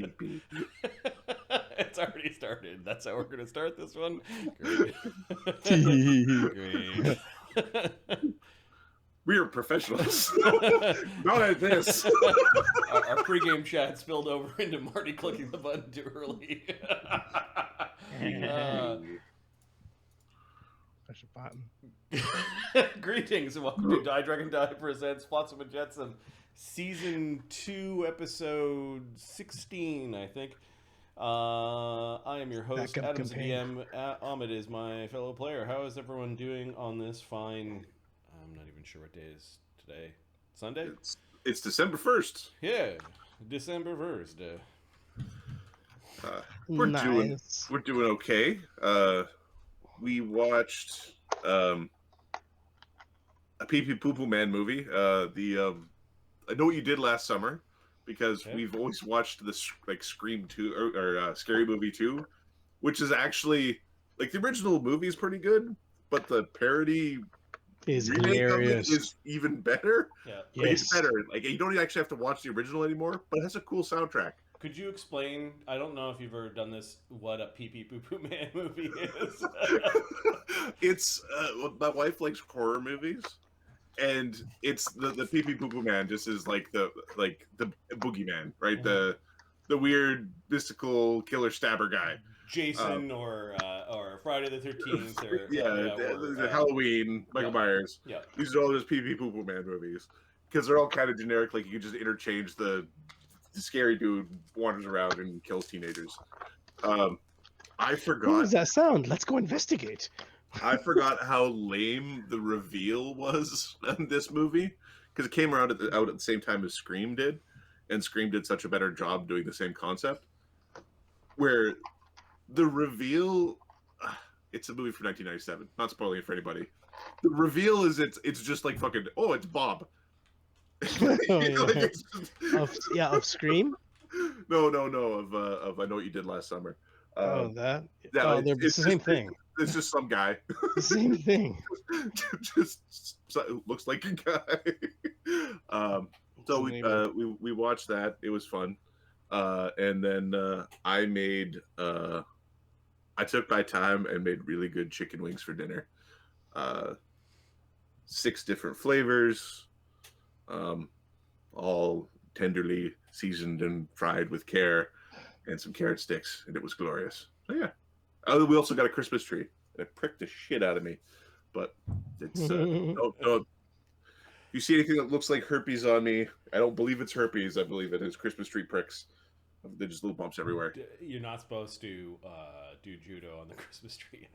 Beep, beep. It's already started. That's how we're going to start this one. Great. Great. We are professionals. Not at this. Our pregame chat spilled over into Marty clicking the button too early. Push a button. Greetings and welcome to Die Dragon Die presents Flotsam and Jetsam, Season 2, Episode 16, I think. I am your host, Adam's the DM. Ahmed is my fellow player. How is everyone doing on this fine... I'm not even sure what day is today. Sunday? It's December 1st. Yeah, December 1st. We're Nice. doing okay. We watched a Pee Pee Poo Poo Man movie. I Know What You Did Last Summer, because we've always watched this like Scream 2 or Scary Movie 2, which is actually like the original movie is pretty good, but the parody Is remake of it hilarious. is even better. Yeah. Like, Yes. it's better. Like you don't actually have to watch the original anymore, but it has a cool soundtrack. Could you explain, I don't know if you've ever done this, what a Pee Pee Poo Poo Man movie is? It's my wife likes horror movies, and it's the Pee Pee Poo Poo Man just is like the boogeyman, right? Mhm. The weird mystical killer stabber guy. Jason or Friday the 13th or the Halloween, Michael Myers. Yeah. These are all just Pee Pee Poo Poo Man movies because they're all kind of generic. Like you can just interchange the scary dude wanders around and kills teenagers. I forgot. What does that sound? Let's go investigate. I forgot how lame the reveal was in this movie because it came out at the same time as Scream did, and Scream did such a better job doing the same concept. Where the reveal, it's a movie from 1997. Not spoiling it for anybody. The reveal is it's just like fucking it's Bob. Of Scream. No, of I Know What You Did Last Summer. That. Yeah, It's the same thing. It's just some guy. The same thing. just looks like a guy. So we watched that. It was fun. And then I took my time and made really good chicken wings for dinner. 6 different flavors, all tenderly seasoned and fried with care, and some carrot sticks, and it was glorious. So yeah. We also got a Christmas tree. It pricked the shit out of me, but it's don't. If you see anything that looks like herpes on me, I don't believe it's herpes. I believe it is Christmas tree pricks. They're just little bumps everywhere. You're not supposed to do judo on the Christmas tree.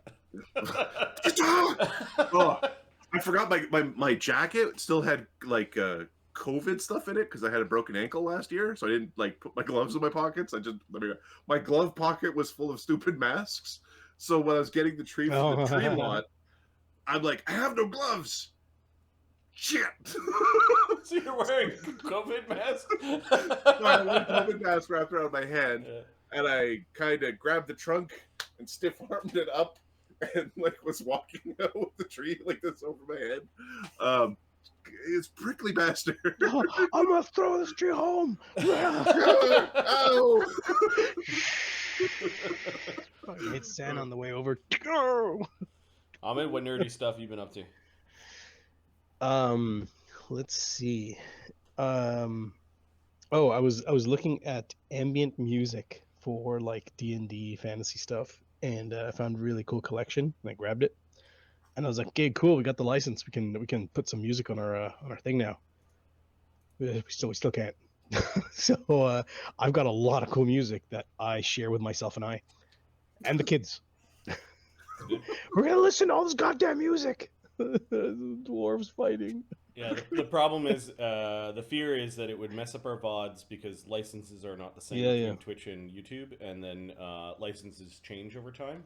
Oh, I forgot my jacket still had like COVID stuff in it because I had a broken ankle last year, so I didn't like put my gloves in my pockets. My glove pocket was full of stupid masks. So when I was getting the tree from the tree lot, I'm like, I have no gloves. Shit. So you're wearing COVID mask? So I had one COVID mask wrapped around my hand, and I kind of grabbed the trunk and stiff armed it up, and like was walking out with the tree like this over my head. It's prickly bastard. I'm gonna throw this tree home. Oh. I hit sand on the way over. Ahmed, what nerdy stuff you been up to? Let's see. I was looking at ambient music for like D&D fantasy stuff, and I found a really cool collection, and I grabbed it. And I was like, okay, cool, we got the license. We can put some music on our thing now. We still can't. So I've got a lot of cool music that I share with myself and the kids. We're gonna listen to all this goddamn music. Dwarves fighting. Yeah, the problem is, the fear is that it would mess up our VODs because licenses are not the same between Twitch and YouTube, and then licenses change over time.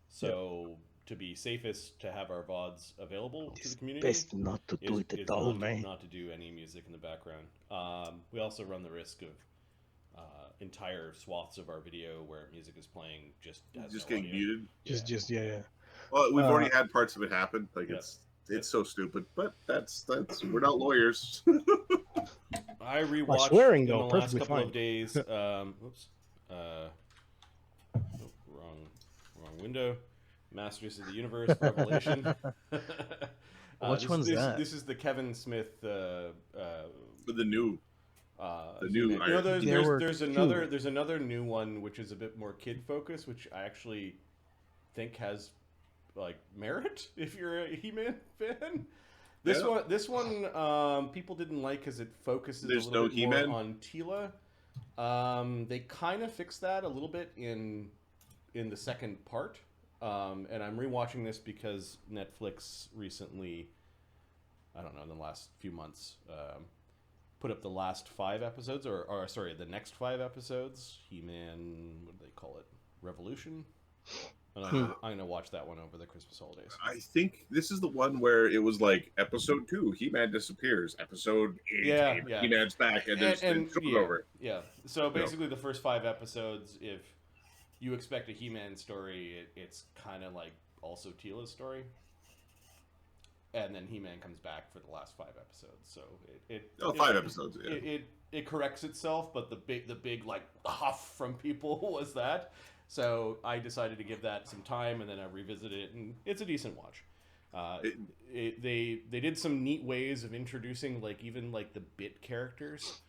So to be safest to have our VODs available to the community, best not to do it at all, man. Not to do any music in the background. We also run the risk of entire swaths of our video where music is playing just getting muted. Yeah. Well, we've already had parts of it happen. Like it's so stupid, but that's we're not lawyers. I rewatched swearing, in though, the last perfectly couple fine. of days. Wrong window. Masters of the Universe Revelation. Which one's that? This is the Kevin Smith. For the new He-Man. You know, There were there's two. another new one which is a bit more kid focused, which I actually think has like merit if you're a He-Man fan. This one, people didn't like because it focuses There's a little no bit more He-Man? on Tila. They kind of fixed that a little bit in the second part, and I'm rewatching this because Netflix recently, I don't know, in the last few months, put up the last 5 episodes, or sorry, the next 5 episodes. He-Man, what do they call it? Revolution. And I'm gonna watch that one over the Christmas holidays. I think this is the one where it was like episode 2, He-Man disappears. Episode 8, Yeah. He-Man's back, and it's over. Yeah. So basically, the first 5 episodes, if you expect a He-Man story, it's kind of like also Tila's story, and then He-Man comes back for the last 5 episodes. So five episodes. Yeah. It corrects itself, but the big like huff from people was that. So I decided to give that some time, and then I revisited it, and it's a decent watch. They did some neat ways of introducing like even like the bit characters,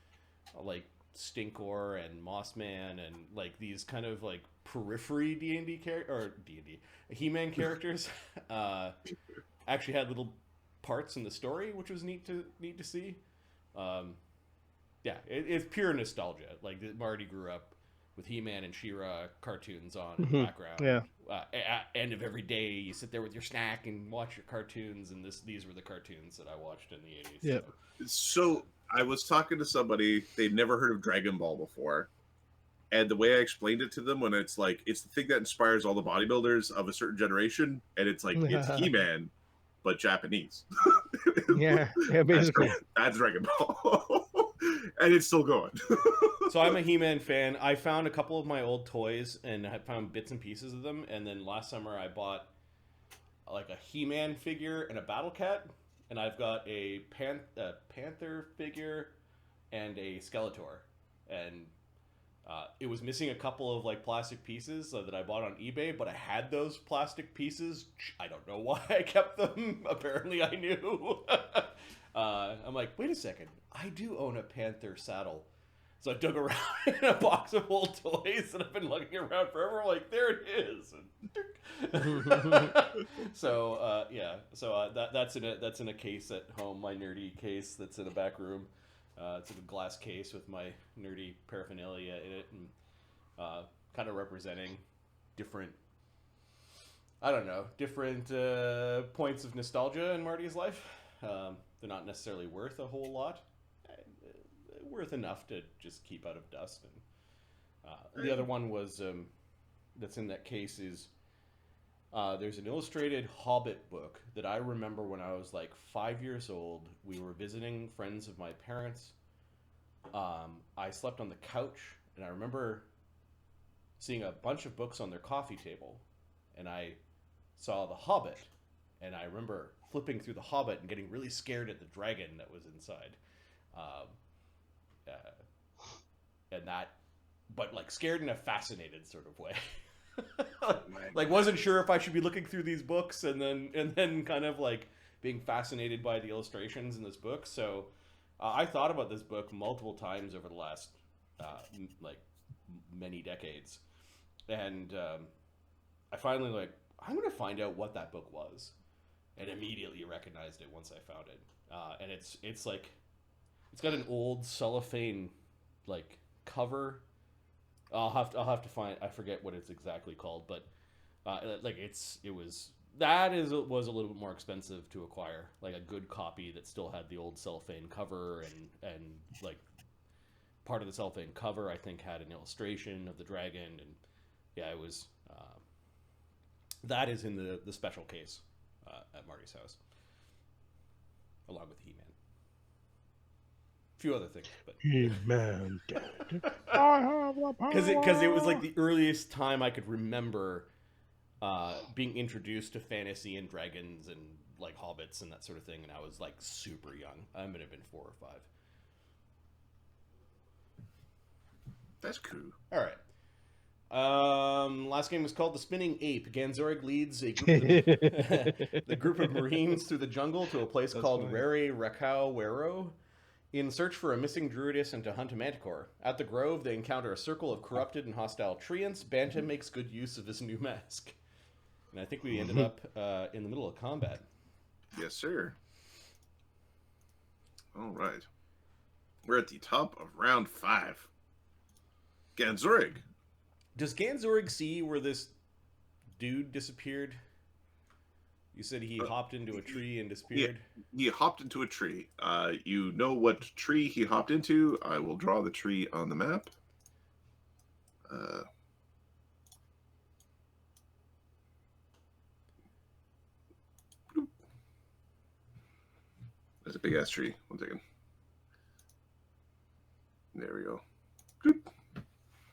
like Stinkor and Mossman, and like these kind of like periphery D&D He-Man characters. Actually had little parts in the story, which was neat to see. It's pure nostalgia. Like Marty grew up with He-Man and She-Ra cartoons on in the background. Yeah. At end of every day, you sit there with your snack and watch your cartoons, and these were the cartoons that I watched in the 80s. Yeah. So I was talking to somebody, they'd never heard of Dragon Ball before. And the way I explained it to them, when it's like, it's the thing that inspires all the bodybuilders of a certain generation, and it's like, it's He-Man, but Japanese. Yeah, basically. That's Dragon Ball. And it's still going. So I'm a He-Man fan. I found a couple of my old toys and I found bits and pieces of them. And then last summer I bought like a He-Man figure and a Battle Cat. And I've got a Panther figure and a Skeletor. And it was missing a couple of like plastic pieces that I bought on eBay, but I had those plastic pieces. I don't know why I kept them. Apparently I knew. I'm like, wait a second. I do own a Panther saddle. So I dug around in a box of old toys and I've been looking around forever. I'm like, there it is. So that's in a case at home, my nerdy case that's in the back room. It's in a glass case with my nerdy paraphernalia in it, and kind of representing different points of nostalgia in Marty's life. They're not necessarily worth a whole lot. Worth enough to just keep out of dust. And the other one was that's in that case is there's an illustrated Hobbit book that I remember when I was like 5 years old. We were visiting friends of my parents. I slept on the couch, and I remember seeing a bunch of books on their coffee table, and I saw The Hobbit, and I remember flipping through The Hobbit and getting really scared at the dragon that was inside. And that, but like scared in a fascinated sort of way. Like wasn't sure if I should be looking through these books and then kind of like being fascinated by the illustrations in this book. So I thought about this book multiple times over the last like many decades, and I finally like, I'm gonna find out what that book was, and immediately recognized it once I found it. And it's like, it's got an old cellophane like cover. I'll have to find, I forget what it's exactly called, but like it was a little bit more expensive to acquire, like a good copy that still had the old cellophane cover, and like part of the cellophane cover I think had an illustration of the dragon, and yeah, it was that is in the special case at Marty's house, along with He-Man. Few other things, but He-Man, because it was like the earliest time I could remember being introduced to fantasy and dragons and like hobbits and that sort of thing, and I was like super young. I might have been 4 or 5. That's cool. All right, Last game was called The Spinning Ape. Ganzorig leads a group of the group of Marines through the jungle to a place That's called funny. Rere Rakau Whereo in search for a missing druidess and to hunt a manticore. At the grove, they encounter a circle of corrupted and hostile treants. Banta makes good use of his new mask. And I think we ended up in the middle of combat. Yes, sir. All right. We're at the top of round 5. Ganzorig. Does Ganzorig see where this dude disappeared? You said he hopped into a tree and disappeared? He hopped into a tree. You know what tree he hopped into. I will draw the tree on the map. That's a big-ass tree. One second. There we go.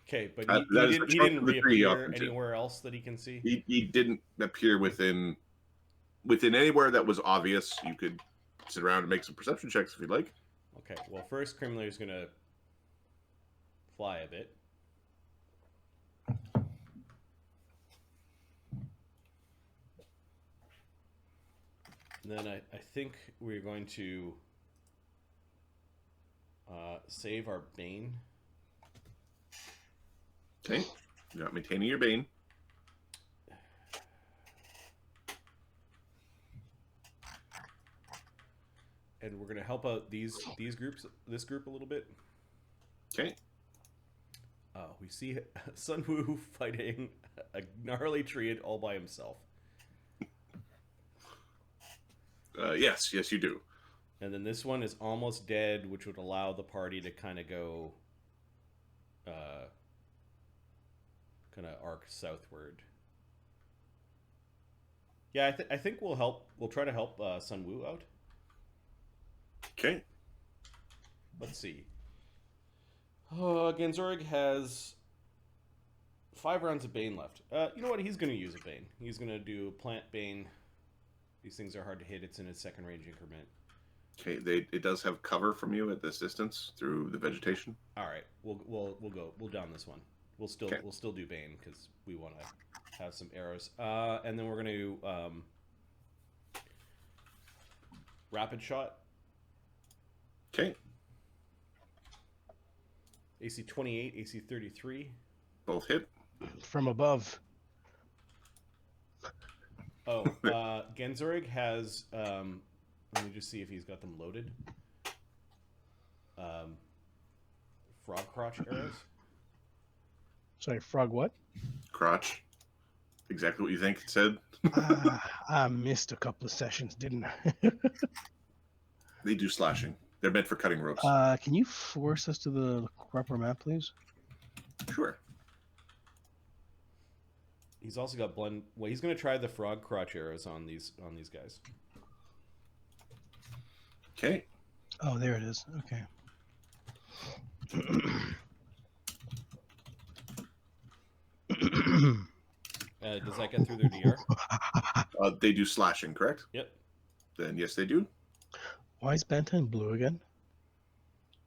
Okay, but That is the he trunk didn't of the tree he reappear hopped into. anywhere else that he can see? He didn't appear within anywhere that was obvious. You could sit around and make some perception checks if you'd like. Okay, well, first Crimler's going to fly a bit. And then I think we're going to save our Bane. Okay. You're not maintaining your Bane. And we're going to help out this group a little bit. Okay. We see Sun Wu fighting a gnarly treant all by himself. Yes, you do. And then this one is almost dead, which would allow the party to kind of go, kind of arc southward. Yeah, I think we'll help. We'll try to help Sun Wu out. Okay. Let's see. Ganzorig has 5 rounds of Bane left. You know what? He's going to use a Bane. He's going to do Plant Bane. These things are hard to hit. It's in its second range increment. Okay. It does have cover from you at this distance through the vegetation. All right. We'll go. We'll down this one. We'll still do Bane because we want to have some arrows. And then we're going to rapid shot. Okay. AC 28, AC 33. Both hit. From above. Oh, Ganzorig has. Let me just see if he's got them loaded. Frog crotch arrows. Sorry, frog what? Crotch. Exactly what you think it said. I missed a couple of sessions, didn't I? They do slashing. They're meant for cutting ropes. Can you force us to the proper map, please? Sure. He's also got blend. Well, he's going to try the frog crotch arrows on these guys. Okay. Oh, there it is. Okay. Does that get through their DR? They do slashing, correct? Yep. Then yes, they do. Why is Banta in blue again?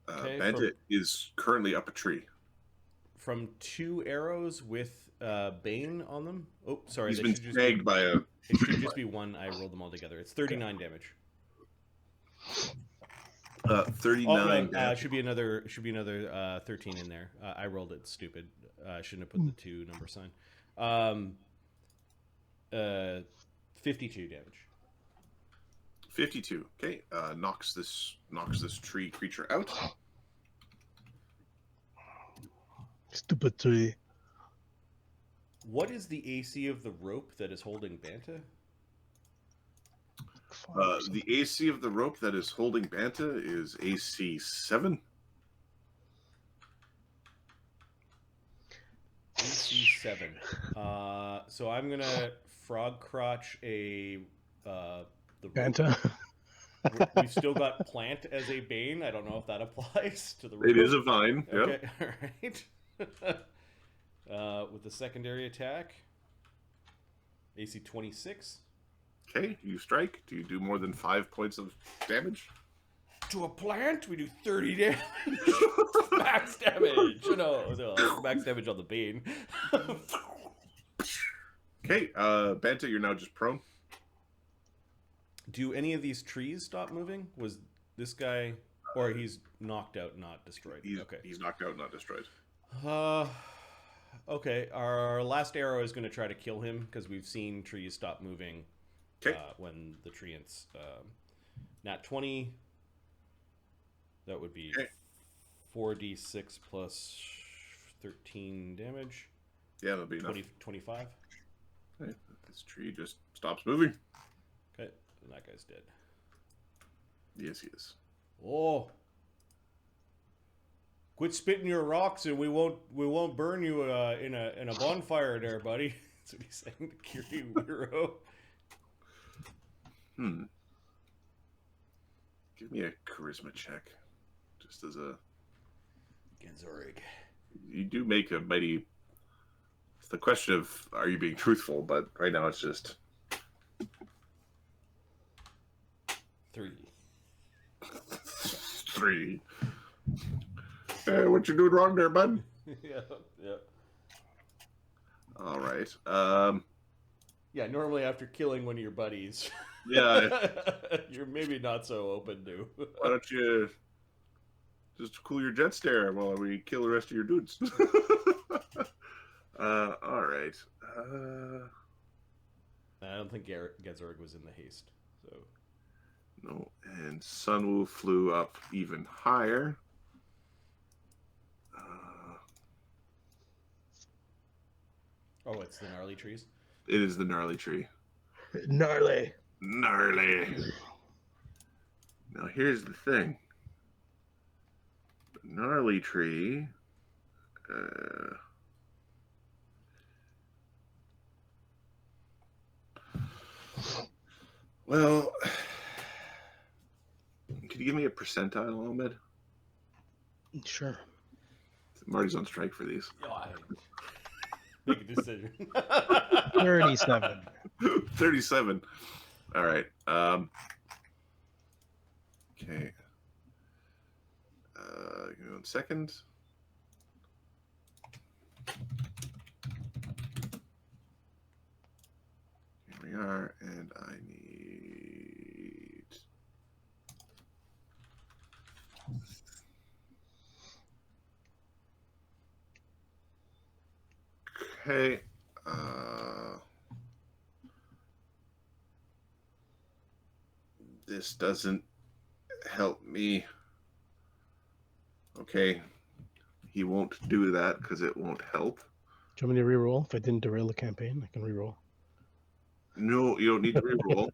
Okay, Bandit is currently up a tree. From 2 arrows with Bane on them. Oh, sorry. He's been snagged by a... It should just be 1. I rolled them all together. It's 39 damage. 39 no, damage. should be another 13 in there. I rolled it stupid. I shouldn't have put the 2 number sign. 52 damage. 52. Okay. Knocks this tree creature out. Stupid tree. What is the AC of the rope that is holding Banta? The AC of the rope that is holding Banta is AC 7. AC 7. So I'm gonna frog crotch the rope. Banta. We've still got plant as a bane. I don't know if that applies to the rope. It is a vine. Okay, Yep. all right. With the secondary attack, AC 26. Okay, you strike. Do you do more than 5 points of damage? To a plant, we do 30 damage. Max damage. no, max damage on the Bane. Okay, Banta, you're now just prone. Do any of these trees stop moving? Was this guy, or he's knocked out, not destroyed? He's knocked out, not destroyed. Okay. Our last arrow is going to try to kill him because we've seen trees stop moving. Okay. When the treants, nat 20. That would be 4d6 plus 13 damage. Yeah, that'll be 25. Okay. This tree just stops moving. Okay, and that guy's dead. Yes, he is. Oh, quit spitting your rocks, and we won't burn you in a bonfire there, buddy. That's what he's saying to Rere Whereo. Give me a charisma check, just as a Ganzorig. You do make a mighty. It's the question of are you being truthful, but right now it's just 3. 3. Hey, what you doing wrong there, bud? Yeah. All right. Yeah, normally after killing one of your buddies, Yeah. you're maybe not so open to. Why don't you just cool your jet stare while we kill the rest of your dudes? All right. I don't think Ganzorig was in the haste. So No, and Sunwoo flew up even higher. Oh, it's the gnarly trees. It is the gnarly tree. Gnarly. Gnarly. Now here's the thing. The gnarly tree. Well, could you give me a percentile, Ahmed? Sure. Marty's on strike for these. Make a decision. 37. 37. All right. Okay. Give me 1 second. Here we are, and I need. Okay. This doesn't help me. Okay. He won't do that because it won't help. Do you want me to reroll? If I didn't derail the campaign, I can reroll. No, you don't need to reroll.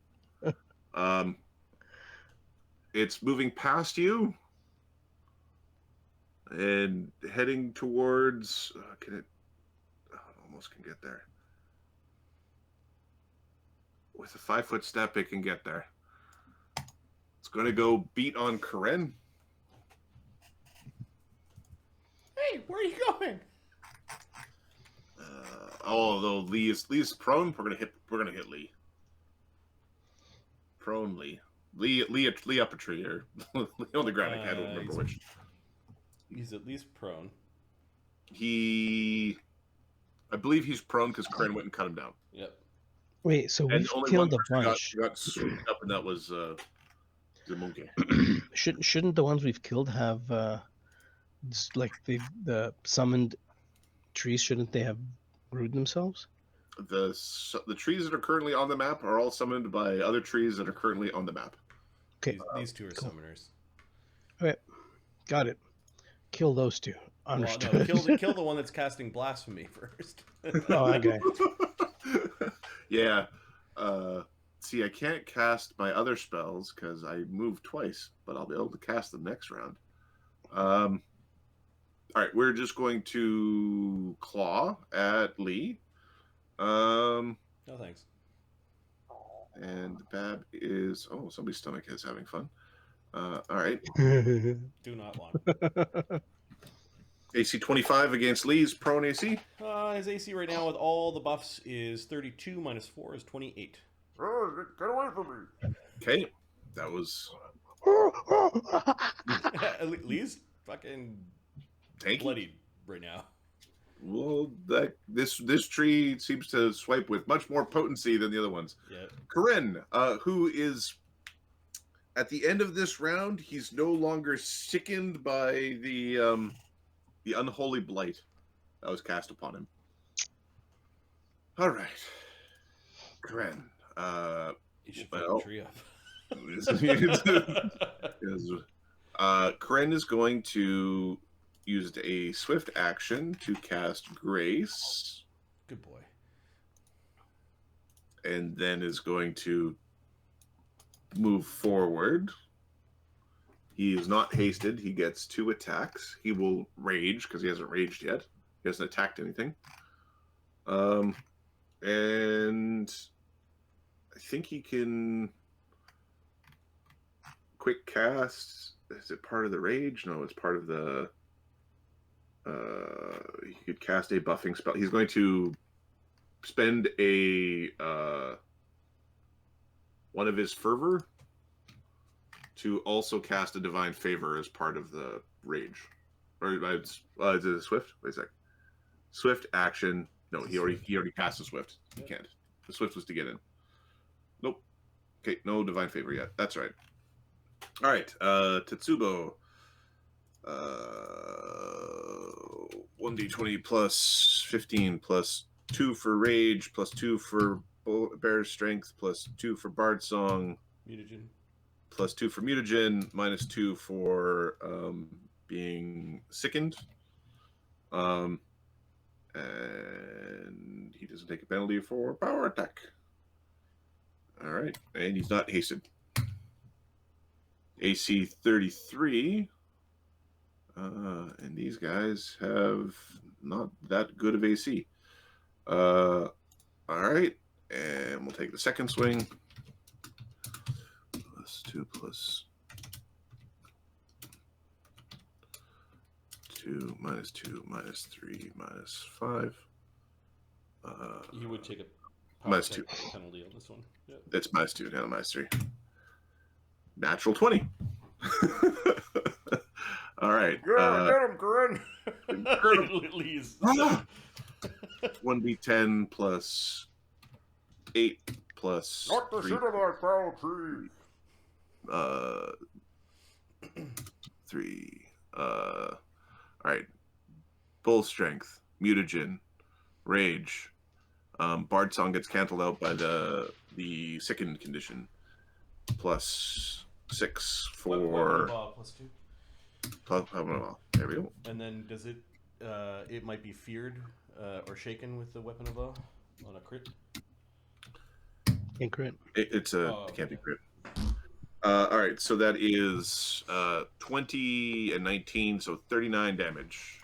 It's moving past you and heading towards. Can it? Oh, it almost can get there. With a 5-foot step, it can get there. It's going to go beat on Karen. Hey, where are you going? Although Lee's prone, we're gonna hit Lee. Prone Lee. Lee up a tree or Lee on the ground. I don't remember which. He's at least prone. I believe he's prone because Karen went and cut him down. Yep. Wait, so And we've only killed a one bunch. got swooped up, and that was the monkey. Shouldn't the ones we've killed have like the summoned trees? Shouldn't they have brewed themselves? The trees that are currently on the map are all summoned by other trees that are currently on the map. Okay, These two are cool. summoners. Okay, got it. Kill those two. Understood. Well, no, kill the one that's casting blasphemy first. Oh, okay. Yeah. See, I can't cast my other spells because I moved twice, but I'll be able to cast them next round. All right, we're just going to claw at Lee. No thanks. And Bab is... Oh, somebody's stomach is having fun. All right. Do not want. AC 25 against Lee's prone AC. His AC right now with all the buffs is 32 minus 4 is 28. Oh, get away from me. Okay. That was... Lee's fucking Tanky. bloody right now. Well, this tree seems to swipe with much more potency than the other ones. Yeah. Corinne, who is at the end of this round, he's no longer sickened by the unholy blight that was cast upon him. All right, Corinne. You should fuck the tree up. Corinne is going to use a swift action to cast Grace. Good boy. And then is going to move forward. He is not hasted. He gets 2 attacks. He will rage because he hasn't raged yet. He hasn't attacked anything. And I think he can quick cast. Is it part of the rage? No, it's part of the. He could cast a buffing spell. He's going to spend a one of his fervor to also cast a divine favor as part of the rage. Or is it a swift? Wait a sec. Swift action. No, he already cast a swift. He can't. The swift was to get in. Nope. Okay, no divine favor yet. That's right. All right, Tetsubo. 1d20 plus 15 plus 2 for rage plus 2 for bear strength plus 2 for bard song. Mutagen. Plus 2 for mutagen, minus 2 for being sickened. And he doesn't take a penalty for power attack. All right, and he's not hasted. AC 33. And these guys have not that good of AC. All right, and we'll take the second swing. Plus 2 plus 2 minus 2 minus 3 minus 5. You would take a minus 2 penalty on this one. Yep. It's minus 2, not minus 3. Natural 20. All right. Get him, Corinne. 1d10 plus 8 plus Not the 3. shit of my power tree. 3. All right. Bull strength, mutagen, rage. Bard song gets canceled out by the sickened condition. Plus 6 for. Weapon of awe, plus 2. There we go. And then does it? It might be feared or shaken with the weapon of awe on a crit. And crit. It can't be crit. All right, so that is 20 and 19, so 39 damage.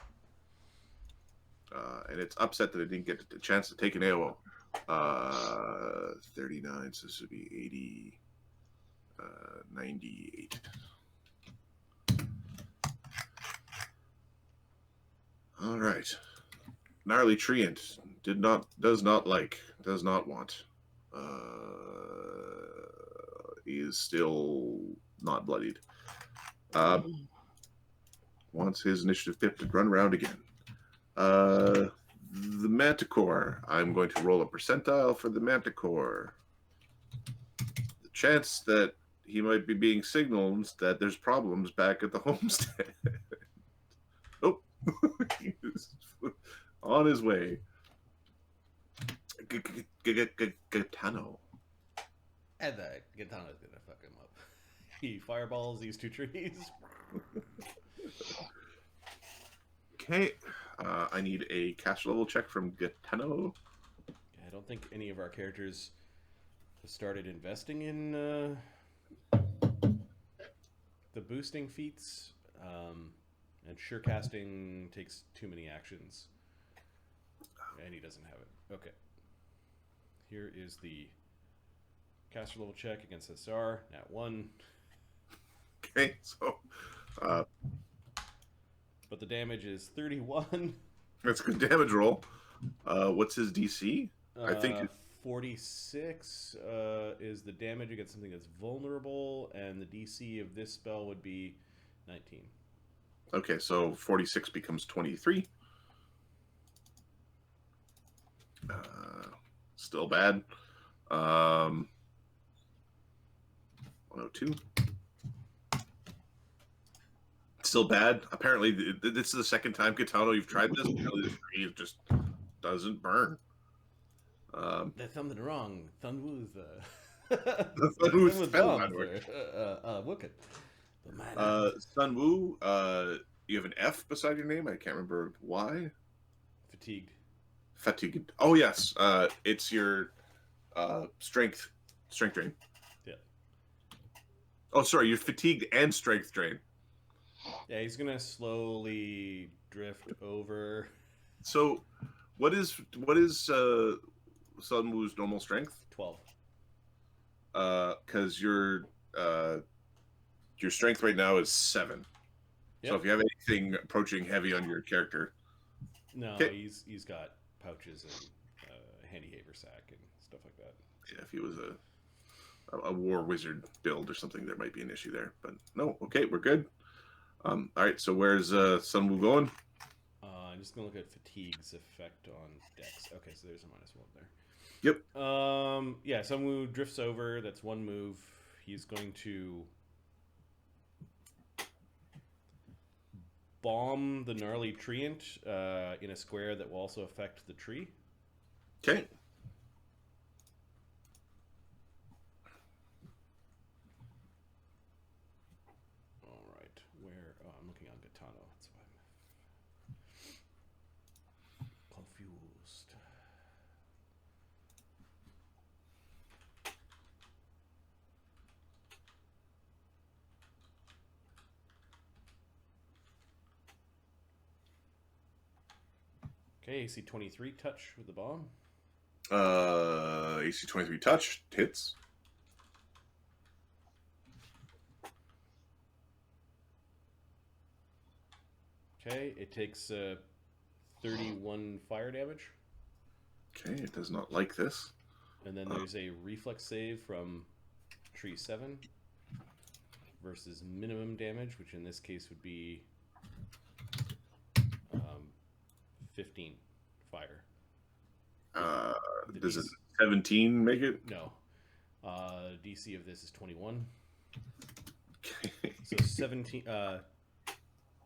And it's upset that it didn't get the chance to take an AOO. 39, so this would be 80, 98. All right. Gnarly treant does not want. He is still not bloodied. Wants his initiative pip to run around again. The manticore. I'm going to roll a percentile for the manticore. The chance that he might be being signaled that there's problems back at the homestead. Oh, he's on his way. Gaetano. And the Gitana's gonna fuck him up. He fireballs these 2 trees. Okay, I need a caster level check from Gaetano. I don't think any of our characters have started investing in the boosting feats. And sure casting takes too many actions. And he doesn't have it. Okay. Here is the caster level check against SR. Nat 1. Okay, so but the damage is 31. that's a good damage roll. What's his DC? I think 46 is the damage against something that's vulnerable, and the DC of this spell would be 19. Okay, so 46 becomes 23. Still bad. 102. Still bad. Apparently, this is the second time, Katano, you've tried this. Apparently, this tree just doesn't burn. There's something wrong. Thunwoo's Thunwoo's fell, by the way. Wicked. Sunwoo, you have an F beside your name. I can't remember why. Fatigued. Fatigued. Oh yes, it's your strength drain. Yeah. Oh, sorry, you're fatigued and strength drain. Yeah, he's gonna slowly drift over. So, what is Sunwoo's normal strength? 12. Because your strength right now is 7. Yep. So if you have anything approaching heavy on your character, no, okay. he's got pouches and handy haversack and stuff like that. Yeah, if he was a war wizard build or something, there might be an issue there. But no, okay, we're good. All right, so where's Sunwoo going? I'm just gonna look at fatigue's effect on Dex. Okay, so there's a -1 there. Yep. Yeah, Sunwoo drifts over. That's one move. He's going to bomb the gnarly treant in a square that will also affect the tree. Okay. All right, where? Oh, I'm looking on Gatano. That's why I'm confused. Okay, AC 23 touch with the bomb. AC 23 touch hits. Okay, it takes 31 fire damage. Okay, it does not like this. And then there's a reflex save from tree 7 versus minimum damage, which in this case would be 15 fire. Does it 17 make it? No. DC of this is 21. Okay. So 17.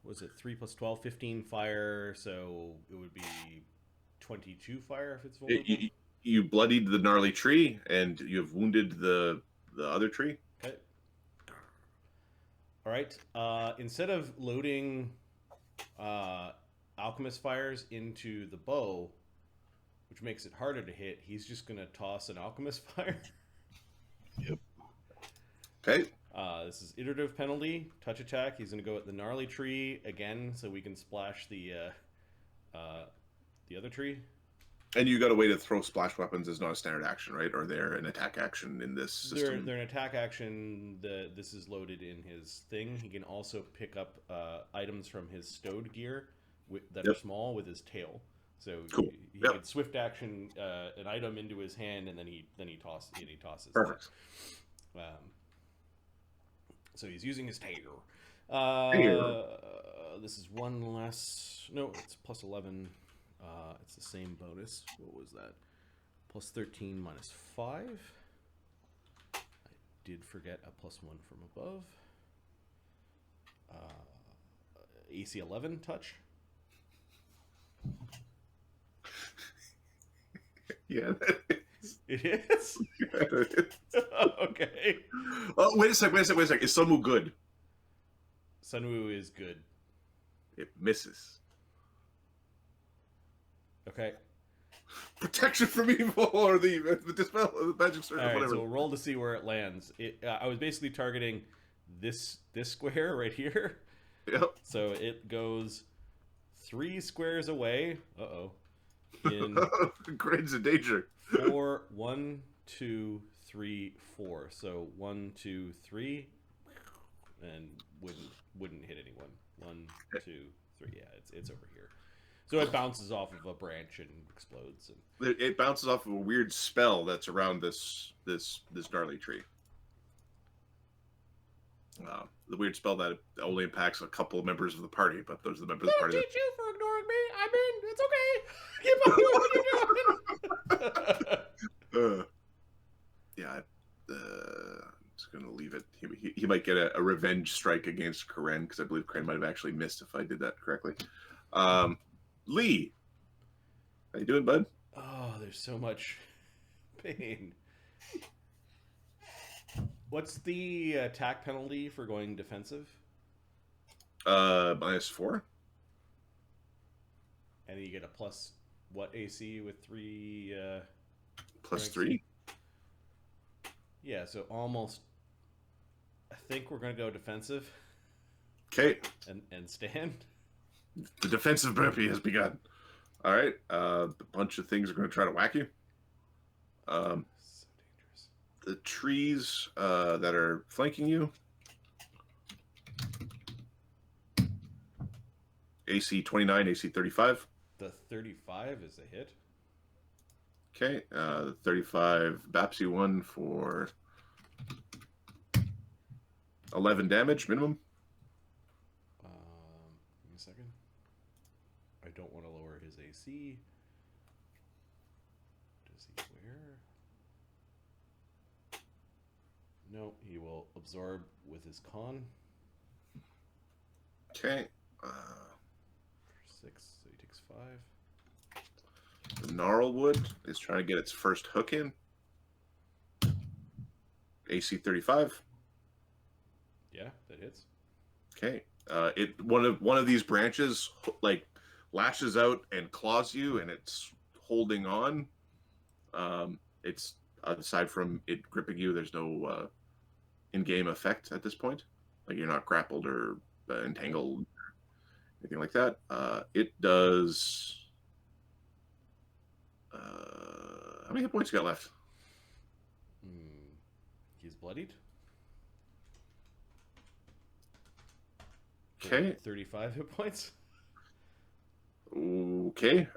Was it 3 plus 12? 15 fire. So it would be 22 fire if it's vulnerable. You bloodied the gnarly tree, and you have wounded the other tree. Okay. All right. Instead of loading alchemist fires into the bow, which makes it harder to hit, he's just going to toss an alchemist fire. Yep. Okay. This is iterative penalty, touch attack. He's going to go at the gnarly tree again, so we can splash the other tree. And you got a way to throw splash weapons as not a standard action, right? Or they're an attack action in this system? They're an attack action. This is loaded in his thing. He can also pick up items from his stowed gear that are small with his tail. So cool. he could swift action an item into his hand, and then he tosses. Perfect. So he's using his tail. This is one less. No, it's plus 11. It's the same bonus. What was that? Plus 13 minus 5. I did forget a plus 1 from above. AC 11 touch. Yeah. It is? Okay. Oh, wait a sec. Is Sunwoo good? Sunwoo is good. It misses. Okay. Protection from evil, or the dispel, the magic surge, All right, whatever. so we'll roll to see where it lands. I was basically targeting this square right here. Yep. So it goes 3 squares away. Uh-oh. In Grains of danger. 4, 1, 2, 3, 4. So 1, 2, 3, and wouldn't hit anyone. 1, 2, 3. Yeah, it's over here. So it bounces off of a branch and explodes. And It bounces off of a weird spell that's around this gnarly tree. The weird spell that only impacts a couple of members of the party, but those are the members of the party. Don't teach you for ignoring me. I'm in. It's okay. Keep on doing what you're doing. like get a revenge strike against Karen, because I believe Karen might have actually missed if I did that correctly. Lee, how you doing, bud? Oh, there's so much pain. What's the attack penalty for going defensive? -4. And you get a plus what AC with 3 +3. Yeah, so almost. I think we're gonna go defensive. Okay. And stand. The defensive burpee has begun. All right. A bunch of things are going to try to whack you. So dangerous. The trees that are flanking you. AC 29, AC 35. The 35 is a hit. Okay. The 35 baps you 1 for 11 damage minimum. Give me a second. I don't want to lower his AC. Does he wear? No, he will absorb with his con. Okay. 6, so he takes 5. The Gnarlwood is trying to get its first hook in. AC 35. Yeah, that hits. Okay. One of these branches like lashes out and claws you, and it's holding on. It's aside from it gripping you, there's no in-game effect at this point. Like you're not grappled or entangled, or anything like that. It does. How many hit points you got left? He's bloodied. Okay. 35 hit points. Okay.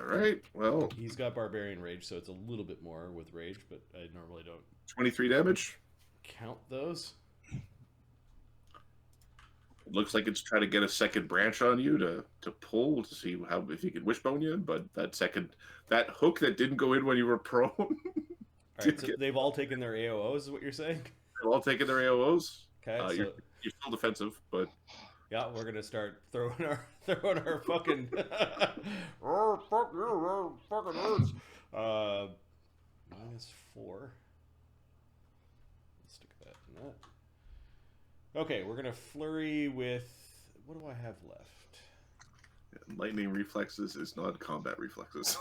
Right. Well, He's got barbarian rage, so it's a little bit more with rage, but I normally don't 23 damage. count those. It looks like it's trying to get a second branch on you to pull to see how if you can wishbone you, but that hook that didn't go in when you were prone. All right, so they've all taken their AOOs, is what you're saying? They're all taking their AOs. Okay, so You're still defensive, but yeah, we're gonna start throwing our fucking oh fuck you, fucking hurts. -4. Let's stick that in that. Okay, we're gonna flurry with what do I have left? lightning reflexes is not combat reflexes.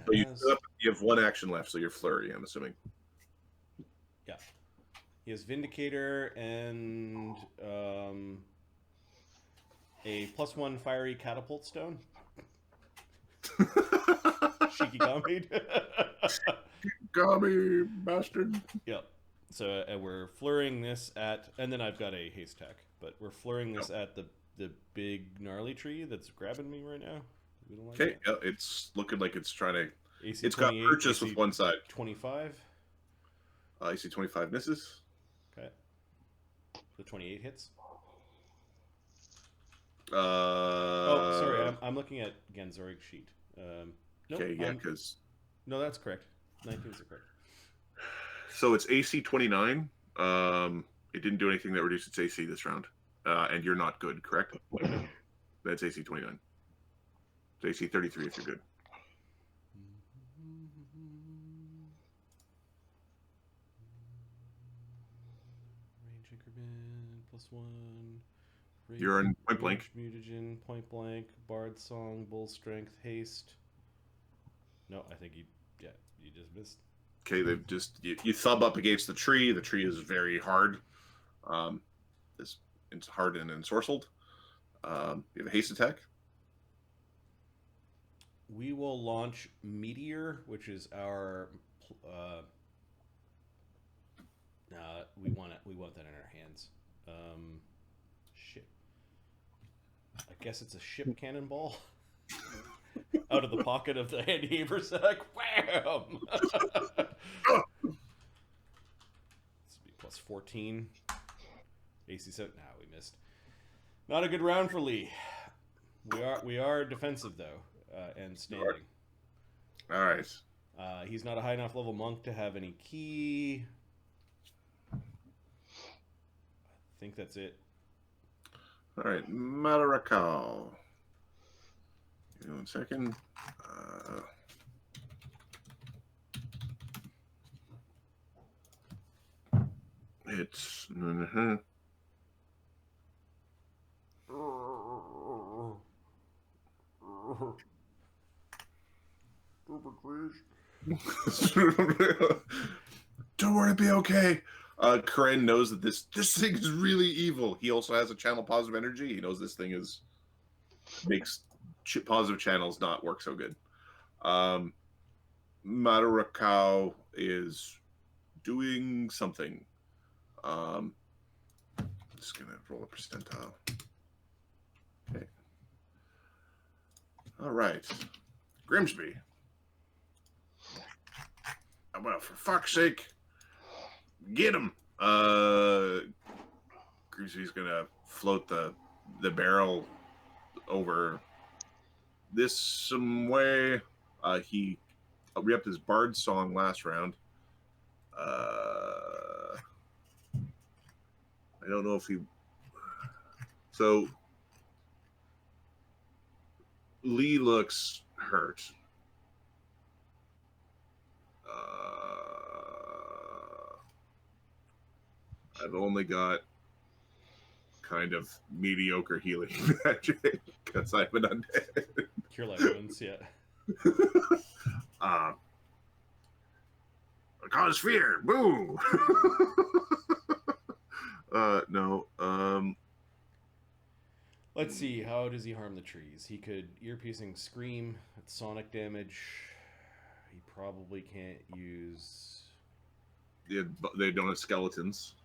So you have 1 action left, so you're flurry, I'm assuming. Yeah. He has Vindicator and a +1 fiery catapult stone. Shikigami. Gummy bastard. Yep. So we're flurrying this at, and then I've got a haste attack, but we're flurrying this at the big gnarly tree that's grabbing me right now. We don't like Okay, that. yeah, it's looking like it's trying to. AC It's got 28, purchase AC with one side. 25. AC 25 misses. Okay. The 28 hits. Oh, sorry, I'm looking at Ganzorig sheet. Nope, okay, yeah, because no, that's correct. 19s are correct. so it's AC 29. It didn't do anything that reduced its AC this round, and you're not good, correct? That's AC 29. It's AC 33 if you're good. Range increment +1. You're in point blank. Mutagen, point blank, bard song, bull strength, haste. No, I think you just missed. Okay, they've just you thumb up against the tree. The tree is very hard. It's hardened and ensorcelled. You have a haste attack. We will launch Meteor, which is our. We want that in our hands. Shit. I guess it's a ship cannonball. Out of the pocket of the handy haversack. Wham! This would be +14. AC 7. Nah, we missed. Not a good round for Lee. We are defensive though, and standing. All right. He's not a high enough level monk to have any key. I think that's it. All right. Rere Rakau. Give me 1 second. It's. Don't worry, be okay. Karen knows that this thing is really evil. He also has a channel positive energy. He knows this thing makes positive channels not work so good. Rere Rakau is doing something. Just gonna roll a percentile. Okay. All right. Grimsby. Well, for fuck's sake, get him. Grimsby's gonna float the barrel over this some way. He re-upped his bard song last round. I don't know if he. So Lee looks hurt. I've only got kind of mediocre healing magic because I'm an undead. Cure life wounds, yeah. Cause fear, boo. No. Let's see, how does he harm the trees? He could ear-piercing scream, it's sonic damage. He probably can't use They don't have skeletons.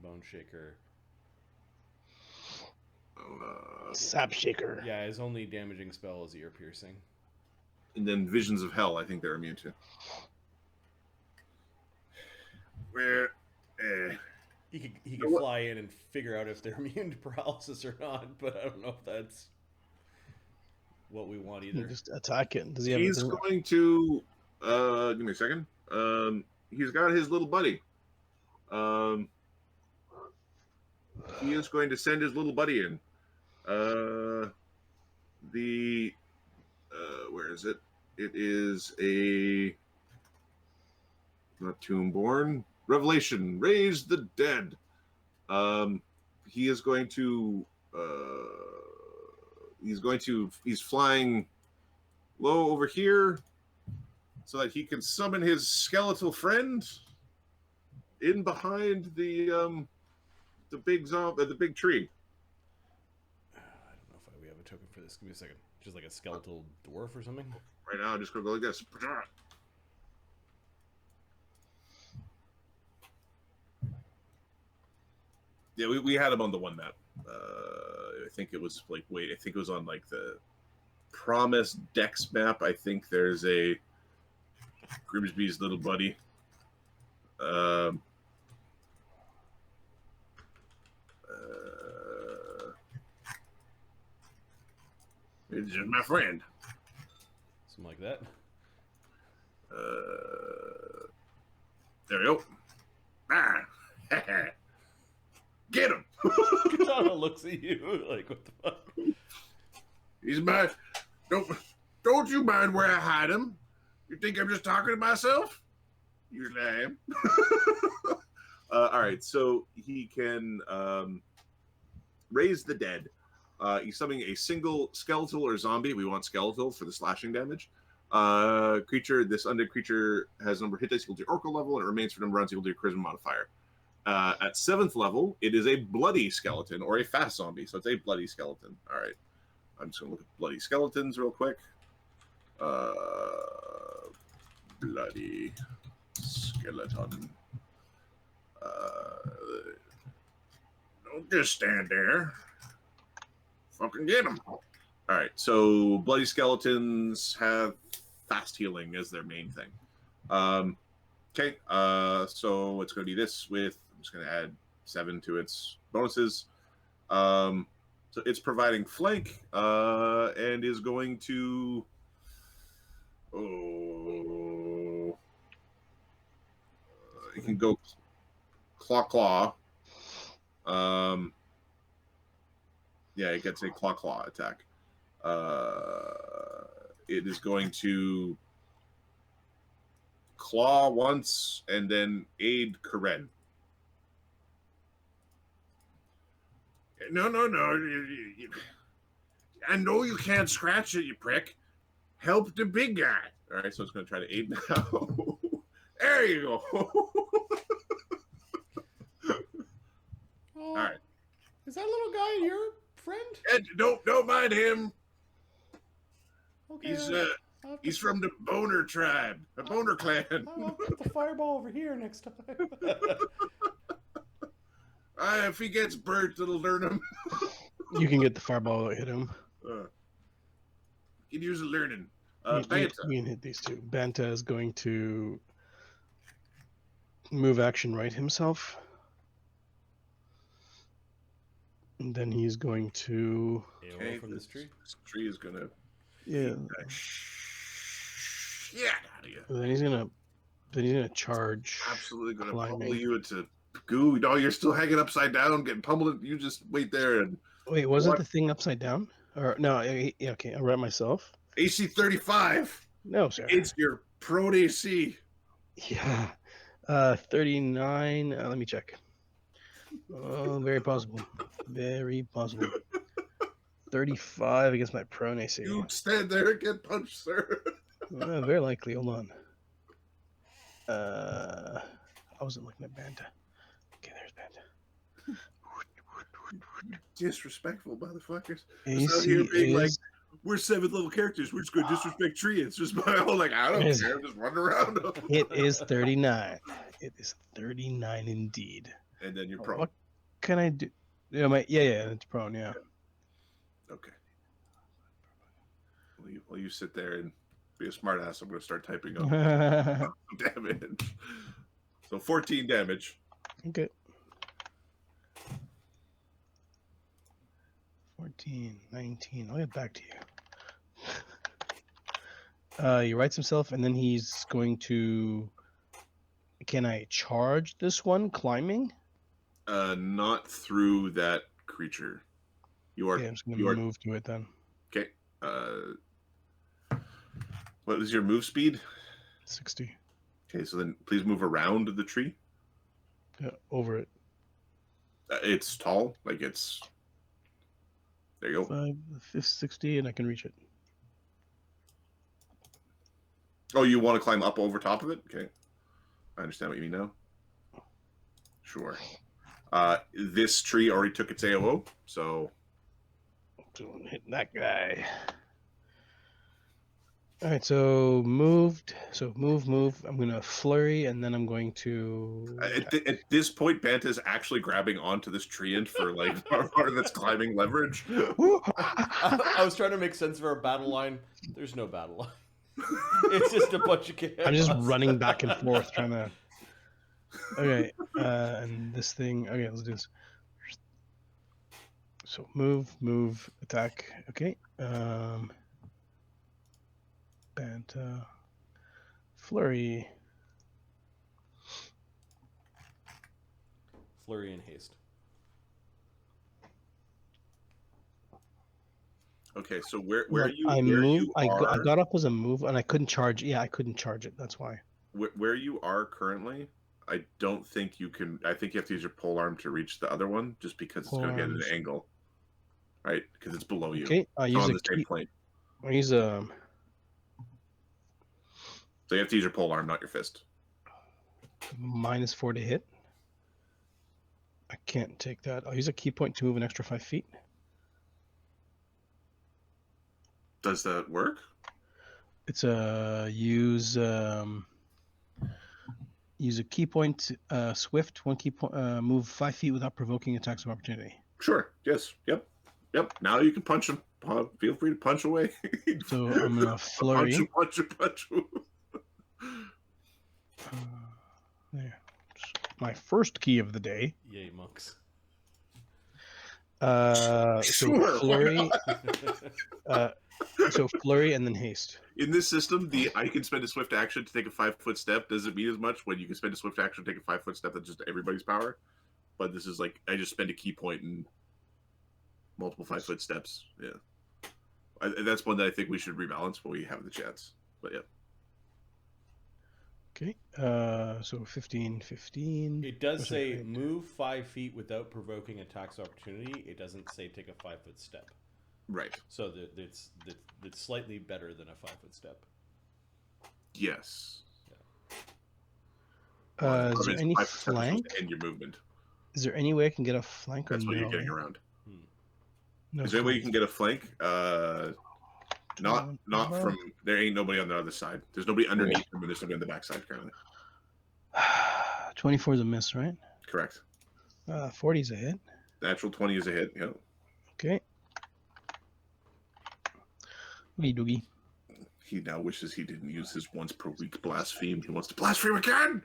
Bone Shaker. Sap Shaker. Yeah, his only damaging spell is ear-piercing. And then Visions of Hell, I think they're immune to. Where? He could fly in and figure out if they're immune to paralysis or not, but I don't know if that's what we want either. Just attack it. Does he have He's going to give me a second. He's got his little buddy. He is going to send his little buddy in. Where is it? It is a not Tombborn. Revelation, raise the dead. He is going to he's flying low over here so that he can summon his skeletal friend in behind the big tree. I don't know if we have a token for this. Give me a second. Just like a skeletal dwarf or something? Right now, I'm just going to go like this. Yeah, we had him on the one map. I think it was I think it was on like the Promise Dex map. I think there's a Grimsby's little buddy. It's just my friend. Something like that. There we go. Ah, get him! Katana looks at you like, what the fuck? He's mine. Don't you mind where I hide him? You think I'm just talking to myself? Usually I am. All right, so he can raise the dead. He's summoning a single skeletal or zombie. We want skeletal for the slashing damage. This undead creature has a number of hit dice equal to Oracle level, and it remains for number of rounds equal to your Charisma modifier. At 7th level, it is a bloody skeleton or a fast zombie, so it's a bloody skeleton. All right, I'm just gonna look at bloody skeletons real quick. Bloody skeleton. Don't just stand there. Fucking get him. All right, so bloody skeletons have fast healing as their main thing. Okay, so it's going to be this with, I'm just going to add 7 to its bonuses. So it's providing flank and is going to, It can go claw. Yeah, it gets a claw attack. It is going to claw once and then aid Karen. No. I know you can't scratch it, you prick. Help the big guy. All right, so it's going to try to aid now. There you go. All right. Is that little guy your friend? And don't mind him. Okay. He's from the Boner tribe, the Boner clan. I'll put the fireball over here next time. If he gets burnt, it'll learn him. You can get the fireball that hit him. Can use a learning. You Banta. can hit these two. Banta is going to move action right himself. And then he's going to... Okay, from this tree? This tree is going to... Yeah. Yeah, out of you. Then he's gonna charge. Absolutely going to climbing. pummel you into goo. No, you're still hanging upside down, getting pummeled. You just wait there and... Wait, wasn't the thing upside down? Or no? Yeah, okay, I'll wrap myself. AC 35. No, sir. It's your prone AC. Yeah. 39. Let me check. Oh, very possible. Very possible. 35 against my prone AC. You stand there and get punched, sir. Very likely. Hold on. I wasn't looking at Banta. Okay, there's Banta. Disrespectful motherfuckers. AC Here being like, is... we're 7th level characters. We're just going to disrespect treants. Just by all like, I don't care. I'm just running around. It is 39. It is 39 indeed. And then you're prone. What can I do? Yeah, it's prone. Yeah. Okay. While you sit there and be a smartass, I'm going to start typing up damage. So 14 damage. Okay. 14, 19. I'll get back to you. He writes himself, and then he's going to... Can I charge this one climbing? Not through that creature. You are. Yeah, I'm just going to move to it then. Okay. What is your move speed? 60. Okay, so then please move around the tree. Yeah, over it. It's tall, like it's... There you go. 60, and I can reach it. Oh, you want to climb up over top of it? Okay. I understand what you mean now. Sure. This tree already took its AOO, so... Don't hit that guy. All right, so moved. So move. I'm going to flurry, and then I'm going to... At this point, Banta's actually grabbing onto this treant for, like, part of its climbing leverage. I was trying to make sense of our battle line. There's no battle line. It's just a bunch of chaos. I'm just running back and forth trying to... Okay, and this thing... Okay, let's do this. So move, attack. Okay. Banta. Flurry. Flurry and haste. Okay, so where I you I are, got up as a move, and I couldn't charge. Yeah, I couldn't charge it. That's why. where you are currently, I don't think you can... I think you have to use your pole arm to reach the other one, just because it's going to get an angle. Right? Because it's below you. Okay, I use on a the same plane. I use a... So you have to use your pole arm, not your fist. -4 to hit. I can't take that. I'll use a key point to move an extra 5 feet. Does that work? It's a use a key point, swift, 1 key point, move 5 feet without provoking attacks of opportunity. Sure. Yes. Yep. Now you can punch him. Feel free to punch away. So I'm gonna flurry. Punch. There. My first key of the day. Yay, monks. So Sure, flurry. So flurry and then haste. In this system, I can spend a swift action to take a 5-foot step doesn't mean as much when you can spend a swift action to take a 5-foot step. That's just everybody's power. But this is like I just spend a key point and multiple 5-foot steps. Yeah, that's one that I think we should rebalance when we have the chance. But yeah. Okay. So 15, 15. It does Sorry, say move 5 feet without provoking a tax opportunity. It doesn't say take a 5-foot step. Right. So it's slightly better than a 5-foot step. Yes. Is there any flank? End your movement. Is there any way I can get a flank? That's or what no? you're getting around. No Is there any way you flank. can get a flank? Not from there. Ain't nobody on the other side. There's nobody underneath them, and there's nobody on the backside currently. 24 is a miss, right? Correct. 40 is a hit. Natural 20 is a hit. Yeah. Okay. Wee doogie. He now wishes he didn't use his once per week blaspheme. He wants to blaspheme again.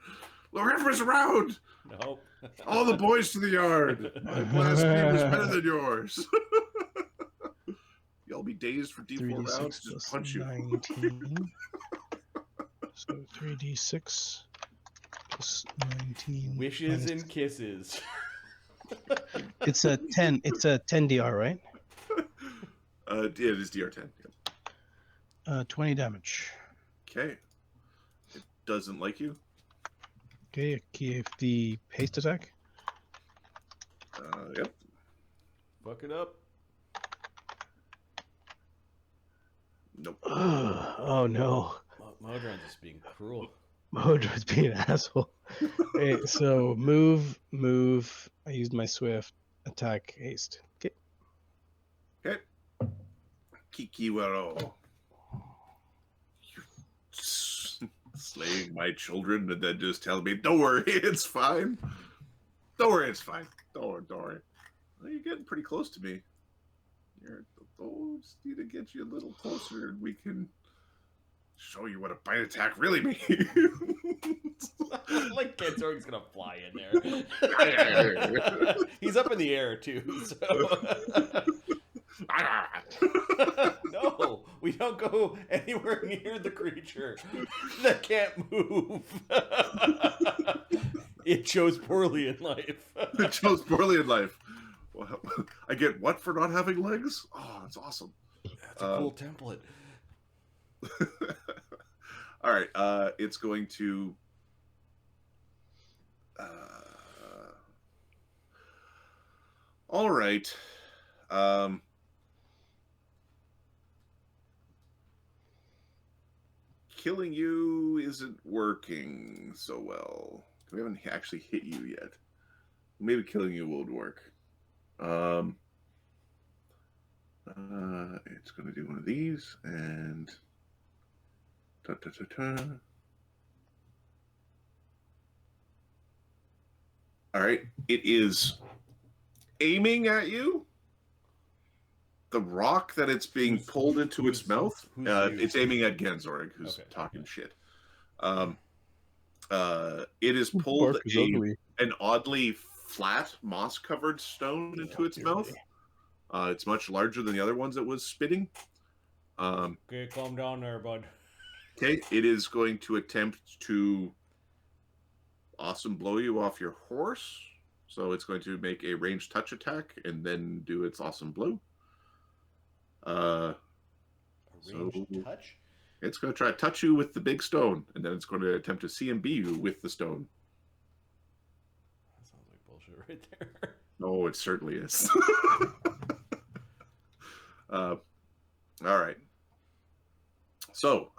Loretta's around. No. All the boys to the yard. My blaspheme is better than yours. Y'all be dazed for D4 rounds. Just punch you. 19. So 3d6 plus 19. Wishes and kisses. It's a 10. It's a 10 DR, right? Yeah, it is DR10. Yeah. 20 damage. Okay. It doesn't like you. Okay, give the haste attack. Yep. Fuck it up. Nope. Oh no. Modron's just being cruel. Modron's being an asshole. Okay, so move. I used my swift attack haste. Okay. Okay. Kiki Whereo. Slaying my children and then just telling me, don't worry, it's fine. Don't worry, it's fine. Don't worry. Well, you're getting pretty close to me. Just need to get you a little closer and we can show you what a bite attack really means. Like Ganzorig's gonna fly in there. He's up in the air too, so no, we don't go anywhere near the creature that can't move. It chose poorly in life. It chose poorly in life. Well, I get what for not having legs? Oh, that's awesome. That's a cool template. All right, it's going to all right. Killing you isn't working so well. We haven't actually hit you yet. Maybe killing you would work. It's going to do one of these and all right, it is aiming at you. The rock that it's being pulled into its mouth, it's aiming at Ganzorig, who's talking shit. It is pulled an oddly flat, moss-covered stone into its mouth. It's much larger than the other ones it was spitting. Okay, calm down there, bud. Okay, it is going to attempt to awesome blow you off your horse. So it's going to make a ranged touch attack and then do its awesome blow. A ranged touch? It's going to try to touch you with the big stone, and then it's going to attempt to CMB you with the stone. That sounds like bullshit right there. Oh, it certainly is. All right. So,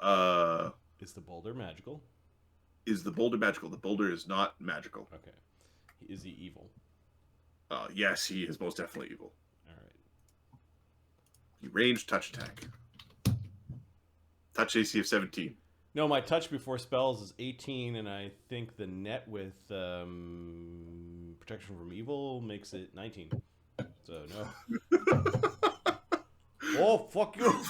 is the boulder magical? Is the boulder magical? The boulder is not magical. Okay. Is he evil? Yes, he is most definitely evil. All right. You ranged touch attack. Touch AC of 17. No, my touch before spells is 18, and I think the net with protection from evil makes it 19. So, no. Oh, fuck you.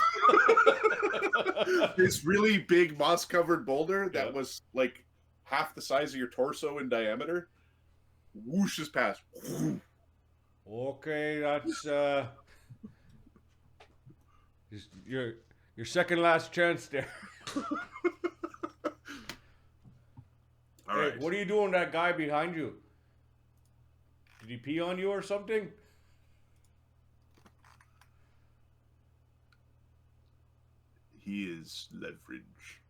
This really big moss-covered boulder that was like half the size of your torso in diameter whooshes past. Okay, that's Your second last chance there. All Hey, right. what are you doing, that guy behind you? Did he pee on you or something? He is leverage.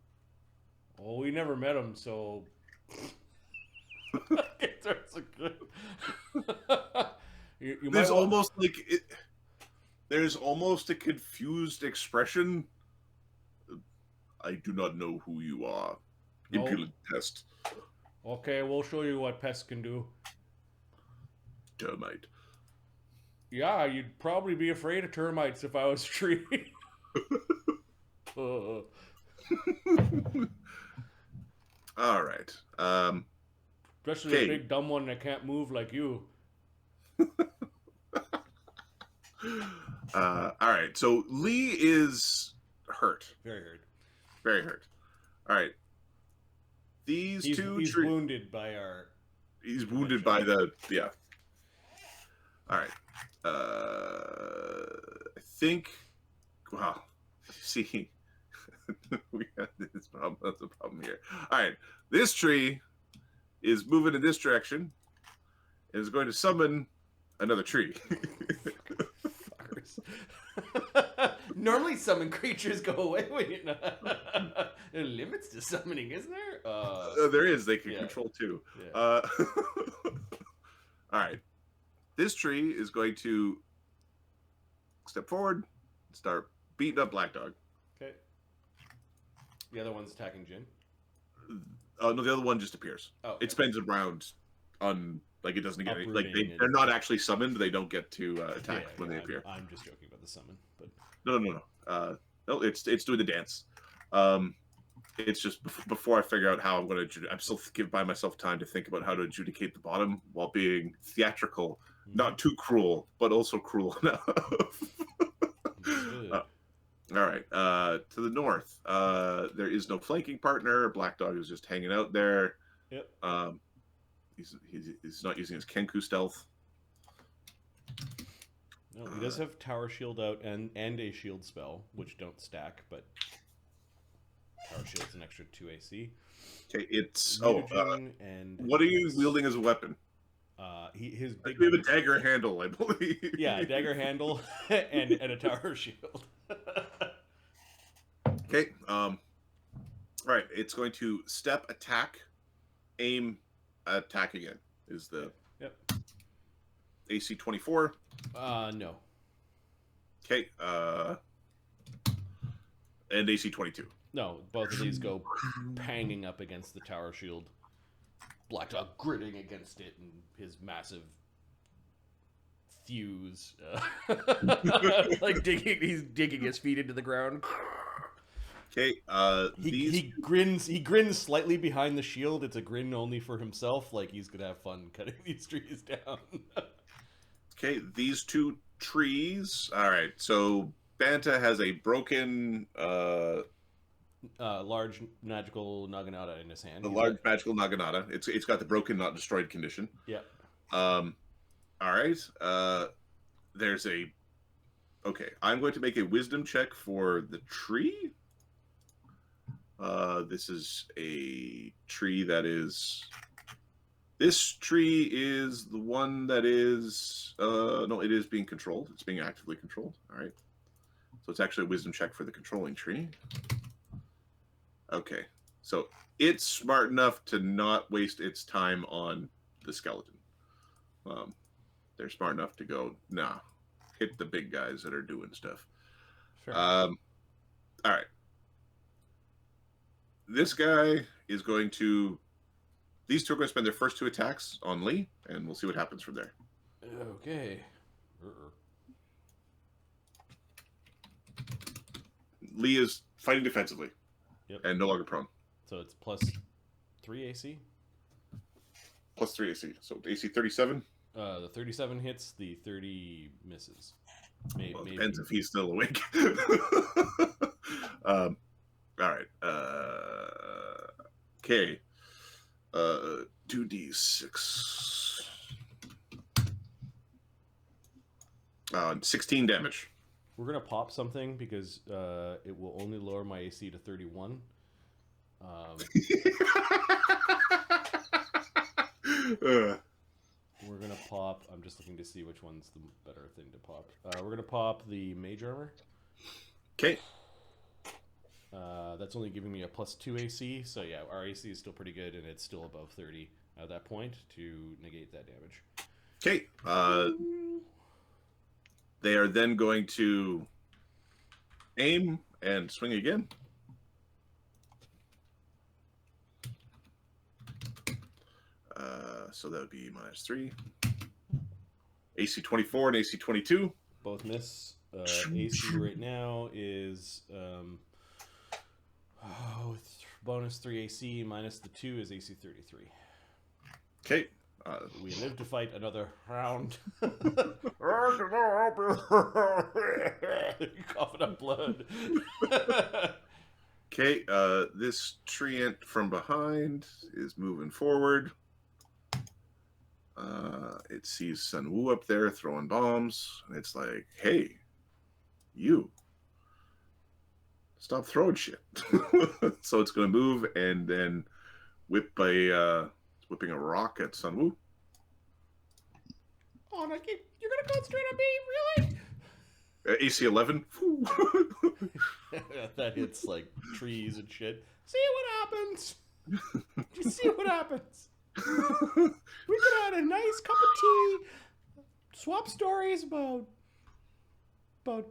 Oh, we never met him, so. There's a good. you might There's want... almost like there's almost a confused expression. I do not know who you are. No. Impudent pest. Okay, we'll show you what pests can do. Termite. Yeah, you'd probably be afraid of termites if I was a tree. All right. Especially Okay. a big dumb one that can't move like you. All right. So Lee is hurt. Very hurt. Very hurt. All right. These He's two wounded by our... He's wounded by the... Yeah. All right. I think... Wow. See... we have this problem. That's a problem here. All right. This tree is moving in this direction and is going to summon another tree. Fuckers. Normally summon creatures go away when you're not... There are limits to summoning, isn't there? There is. They can Yeah. control two. Yeah. All right. This tree is going to step forward, start beating up Black Dog. Okay. The other one's attacking Jin. No, the other one just appears. Oh, It spins around on like it doesn't get any, like Uprooting they're and- not actually summoned. They don't get to attack when they I'm- appear. I'm just joking about the summon, but No. No, it's doing the dance. It's just before I figure out how I'm going to. I'm still by myself time to think about how to adjudicate the bottom while being theatrical, not too cruel, but also cruel enough. Good. All right. To the north, there is no flanking partner. Black Dog is just hanging out there. Yep. He's not using his Kenku stealth. No, he does have Tower Shield out and a shield spell, which don't stack, but Tower Shield's an extra 2 AC. Okay, it's Mutagen and what are you wielding as a weapon? his big We have a dagger handle, I believe. yeah, a dagger handle and a Tower Shield. Okay. All right. It's going to step, attack, aim, attack again. Is the Yep. AC 24? No. Okay. And AC 22. No, both of these go panging up against the Tower Shield. Black Dog gritting against it and his massive thews. Like he's digging his feet into the ground. Okay. He grins slightly behind the shield. It's a grin only for himself, like he's gonna have fun cutting these trees down. Okay. These two trees. All right. So Banta has a broken. Large magical Naginata in his hand. The large magical Naginata. It's got the broken, not destroyed condition. Yep. All right. There's a. Okay, I'm going to make a wisdom check for the tree. This is a tree that is. This tree is the one that is. No, it is being controlled. It's being actively controlled. All right. So it's actually a wisdom check for the controlling tree. Okay, so it's smart enough to not waste its time on the skeleton. They're smart enough to go, nah, hit the big guys that are doing stuff. Sure. All right. This guy is going to... These two are going to spend their first two attacks on Lee, and we'll see what happens from there. Okay. Lee is fighting defensively. Yep. And no longer prone. So it's plus 3 AC? Plus 3 AC. So AC 37? The 37 hits, the 30 misses. Well, depends if he's still awake. All right. Okay. 2d6. 16 damage. We're gonna pop something because it will only lower my AC to 31. We're gonna pop. I'm just looking to see which one's the better thing to pop. We're gonna pop the mage armor. Okay. That's only giving me a +2 AC. So yeah, our AC is still pretty good, and it's still above 30 at that point to negate that damage. Okay. They are then going to aim and swing again. So that would be -3. AC 24 and AC 22. Both miss. AC right now is bonus 3 AC minus the 2 is AC 33. Okay. We live to fight another round. Coughing up blood. Okay, this treant from behind is moving forward. It sees Sun Wu up there throwing bombs, and it's like, hey, you. Stop throwing shit. So it's going to move and then whipping a rock at Sun Wu. Oh, no, you're going to concentrate on me? Really? AC 11. That hits like trees and shit. See what happens. Just see what happens. We could have had a nice cup of tea, swap stories about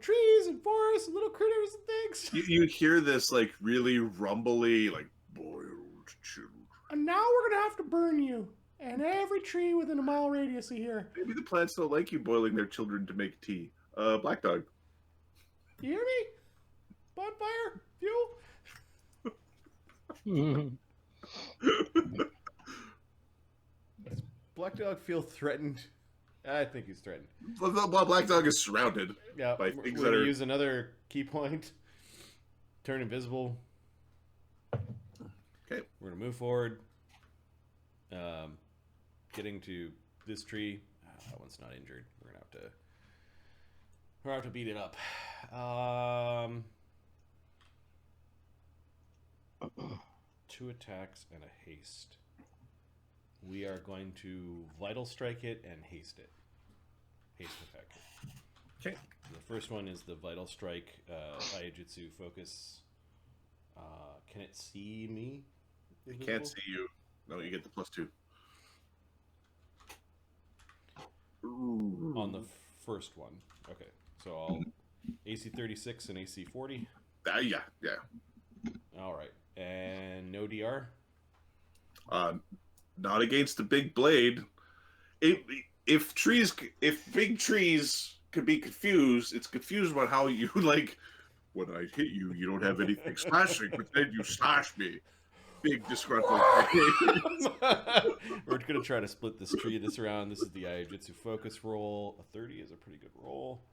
trees and forests and little critters and things. You hear this like really rumbly, like boiled children. And now we're gonna have to burn you and every tree within a mile radius of here. Maybe the plants don't like you boiling their children to make tea. Black Dog. You hear me? Bonfire? Fuel? Does Black Dog feel threatened? I think he's threatened. Black Dog is surrounded. Yeah, by we're things going that to are... use another key point. Turn invisible. Okay. We're going to move forward. Getting to this tree. That one's not injured. We're going to have to beat it up. 2 attacks and a haste. We are going to vital strike it and haste it. Haste attack. Okay. The first one is the vital strike Aiijutsu focus. Can it see me? It can't see you. No, you get the +2. On the first one. Okay. So I'll AC 36 and AC 40. Yeah. All right. And no DR? Not against the big blade. If big trees could be confused, it's confused about how you like. When I hit you, you don't have anything slashing, but then you slash me. Big disgruntled. We're gonna try to split this tree this round. This is the Aiijutsu focus roll. A 30 is a pretty good roll.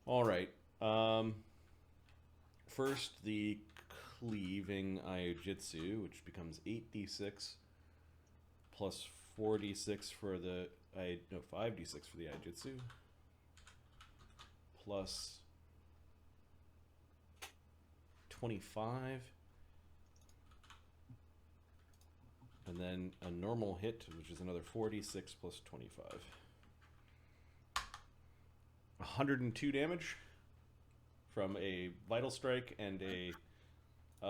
All right. First, the cleaving Aiijutsu, which becomes 8d6 plus 4d6 for the 5d6 for the Aiijutsu plus 25, and then a normal hit, which is another 4d6 plus 25. 102 damage from a vital strike and a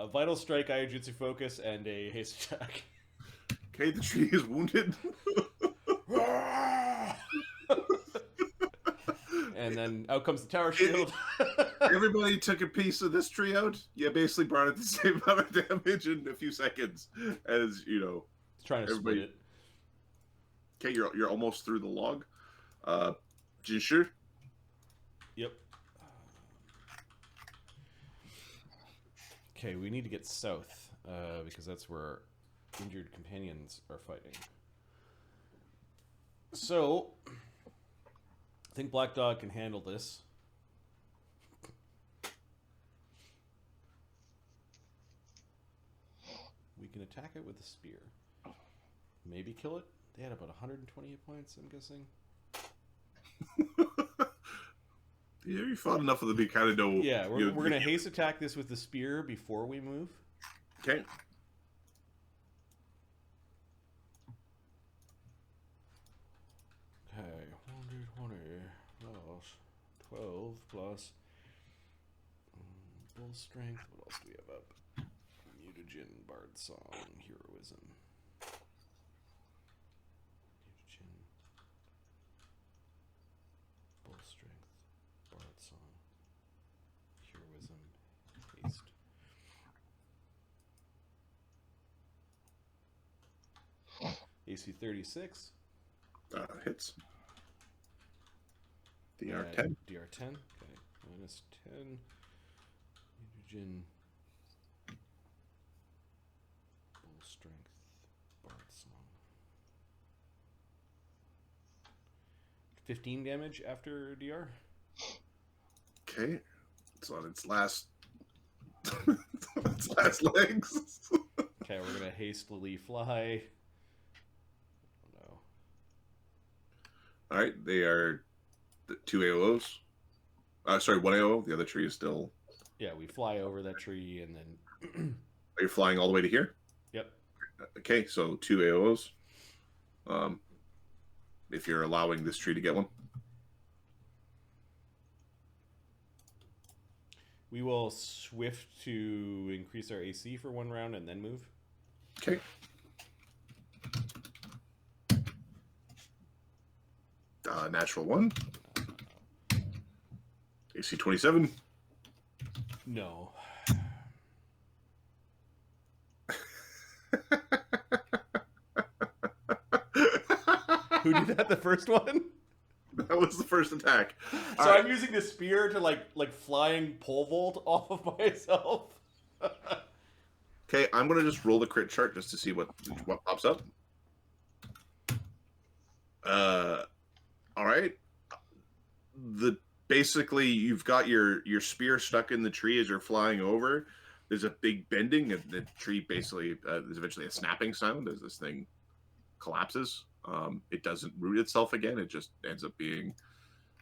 vital strike Aiijutsu focus and a haste attack. Okay, the tree is wounded. And then out comes the tower shield. Everybody took a piece of this tree out. You basically brought it the same amount of damage in a few seconds as Trying to split it. Okay, you're almost through the log. Jinshu. Yep. Okay, we need to get south because that's where injured companions are fighting. So, I think Black Dog can handle this. We can attack it with a spear. Maybe kill it. They had about 120 hit points, I'm guessing. Yeah, you fought enough of them. You kind of know. Yeah, we're gonna haste attack this with the spear before we move. Okay. Okay, 1d20 plus 12 plus bull strength. What else do we have up? Mutagen, Bard Song, Heroism. Mutagen, bull strength, Bard Song, Heroism, Haste. AC 36. Hits. DR10. DR10. Okay. Minus 10. Mutagen. Bull strength. Bard Song. 15 damage after DR. Okay. It's on its last. its last legs. Okay, we're gonna hastily fly. Oh no. All right, they are the 2 AOs. Sorry, 1 AO. The other tree is still. Yeah, we fly over that tree and then. Are you flying all the way to here? Yep. Okay, so 2 AOs. If you're allowing this tree to get one. We will swift to increase our AC for 1 round and then move. Okay. Natural 1. AC 27. No. Who did that? The first one? That was the first attack. So All right. I'm using the spear to like flying pole vault off of myself. Okay, I'm gonna just roll the crit chart just to see what pops up. All right. Basically you've got your spear stuck in the tree as you're flying over. There's a big bending, and the tree basically there's eventually a snapping sound as this thing collapses. It doesn't root itself again. It just ends up being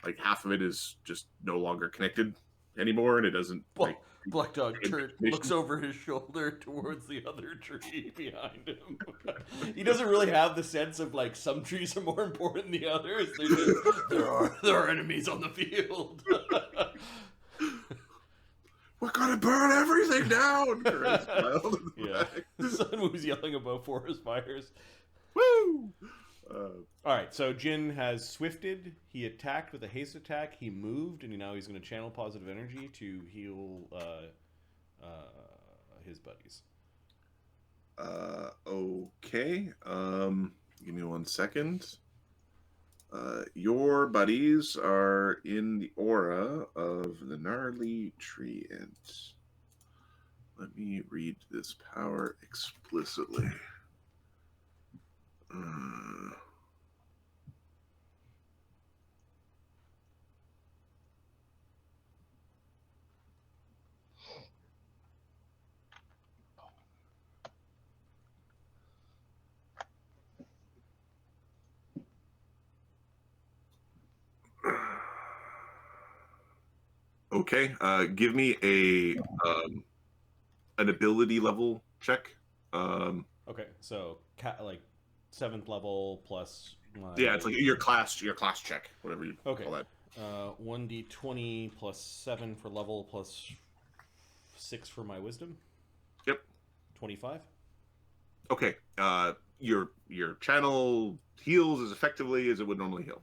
like half of it is just no longer connected anymore, and it doesn't like. Black Dog looks over his shoulder towards the other tree behind him. He doesn't really have the sense of like some trees are more important than the others. There are enemies on the field. We're gonna burn everything down. Yeah, the sun was yelling above forest fires. Woo! All right, so Jin has swifted. He attacked with a haste attack. He moved, and now he's going to channel positive energy to heal his buddies. Okay. Give me 1 second. Your buddies are in the aura of the gnarly treant. Let me read this power explicitly. Okay, give me an ability level check. Okay, so like 7th level plus my... Yeah, it's like your class check, whatever you okay. call that. 1d20 plus 7 for level plus 6 for my wisdom. Yep. 25. Okay. Your channel heals as effectively as it would normally heal.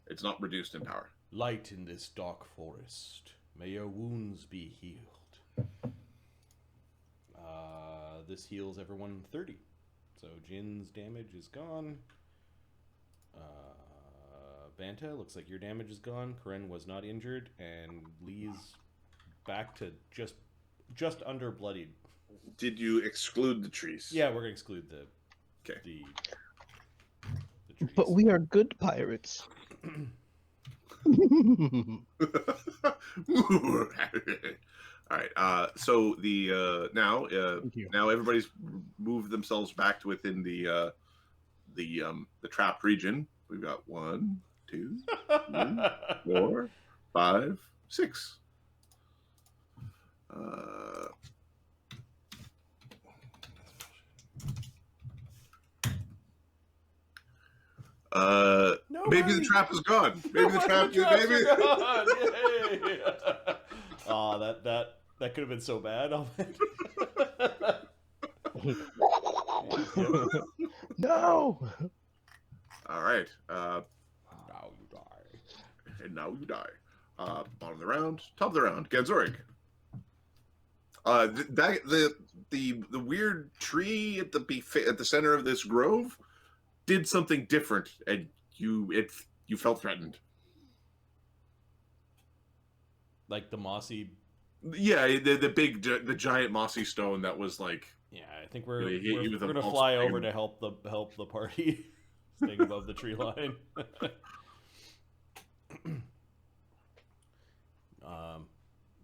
It's not reduced in power. Light in this dark forest. May your wounds be healed. This heals everyone 30. So Jin's damage is gone. Banta, looks like your damage is gone. Karen was not injured, and Lee's back to just under bloodied. Did you exclude the trees? Yeah, we're gonna exclude the trees. But we are good pirates. All right. So the now everybody's moved themselves back to within the trapped region. We've got 1, 2, 3, 4, 5, 6. Uh, No, maybe the hurry. trap is gone. Maybe the trap. traps Maybe. are gone. Yay! Oh, that could have been so bad. No. All right. Now you die. And now you die. Bottom of the round, top of the round, Ganzorig. The weird tree at the center of this grove did something different, and you felt threatened. Like the mossy. Yeah, the giant mossy stone that was like. Yeah, I think we're Really hit you with a gonna pulse fly beam. over to help the party, staying above the tree line.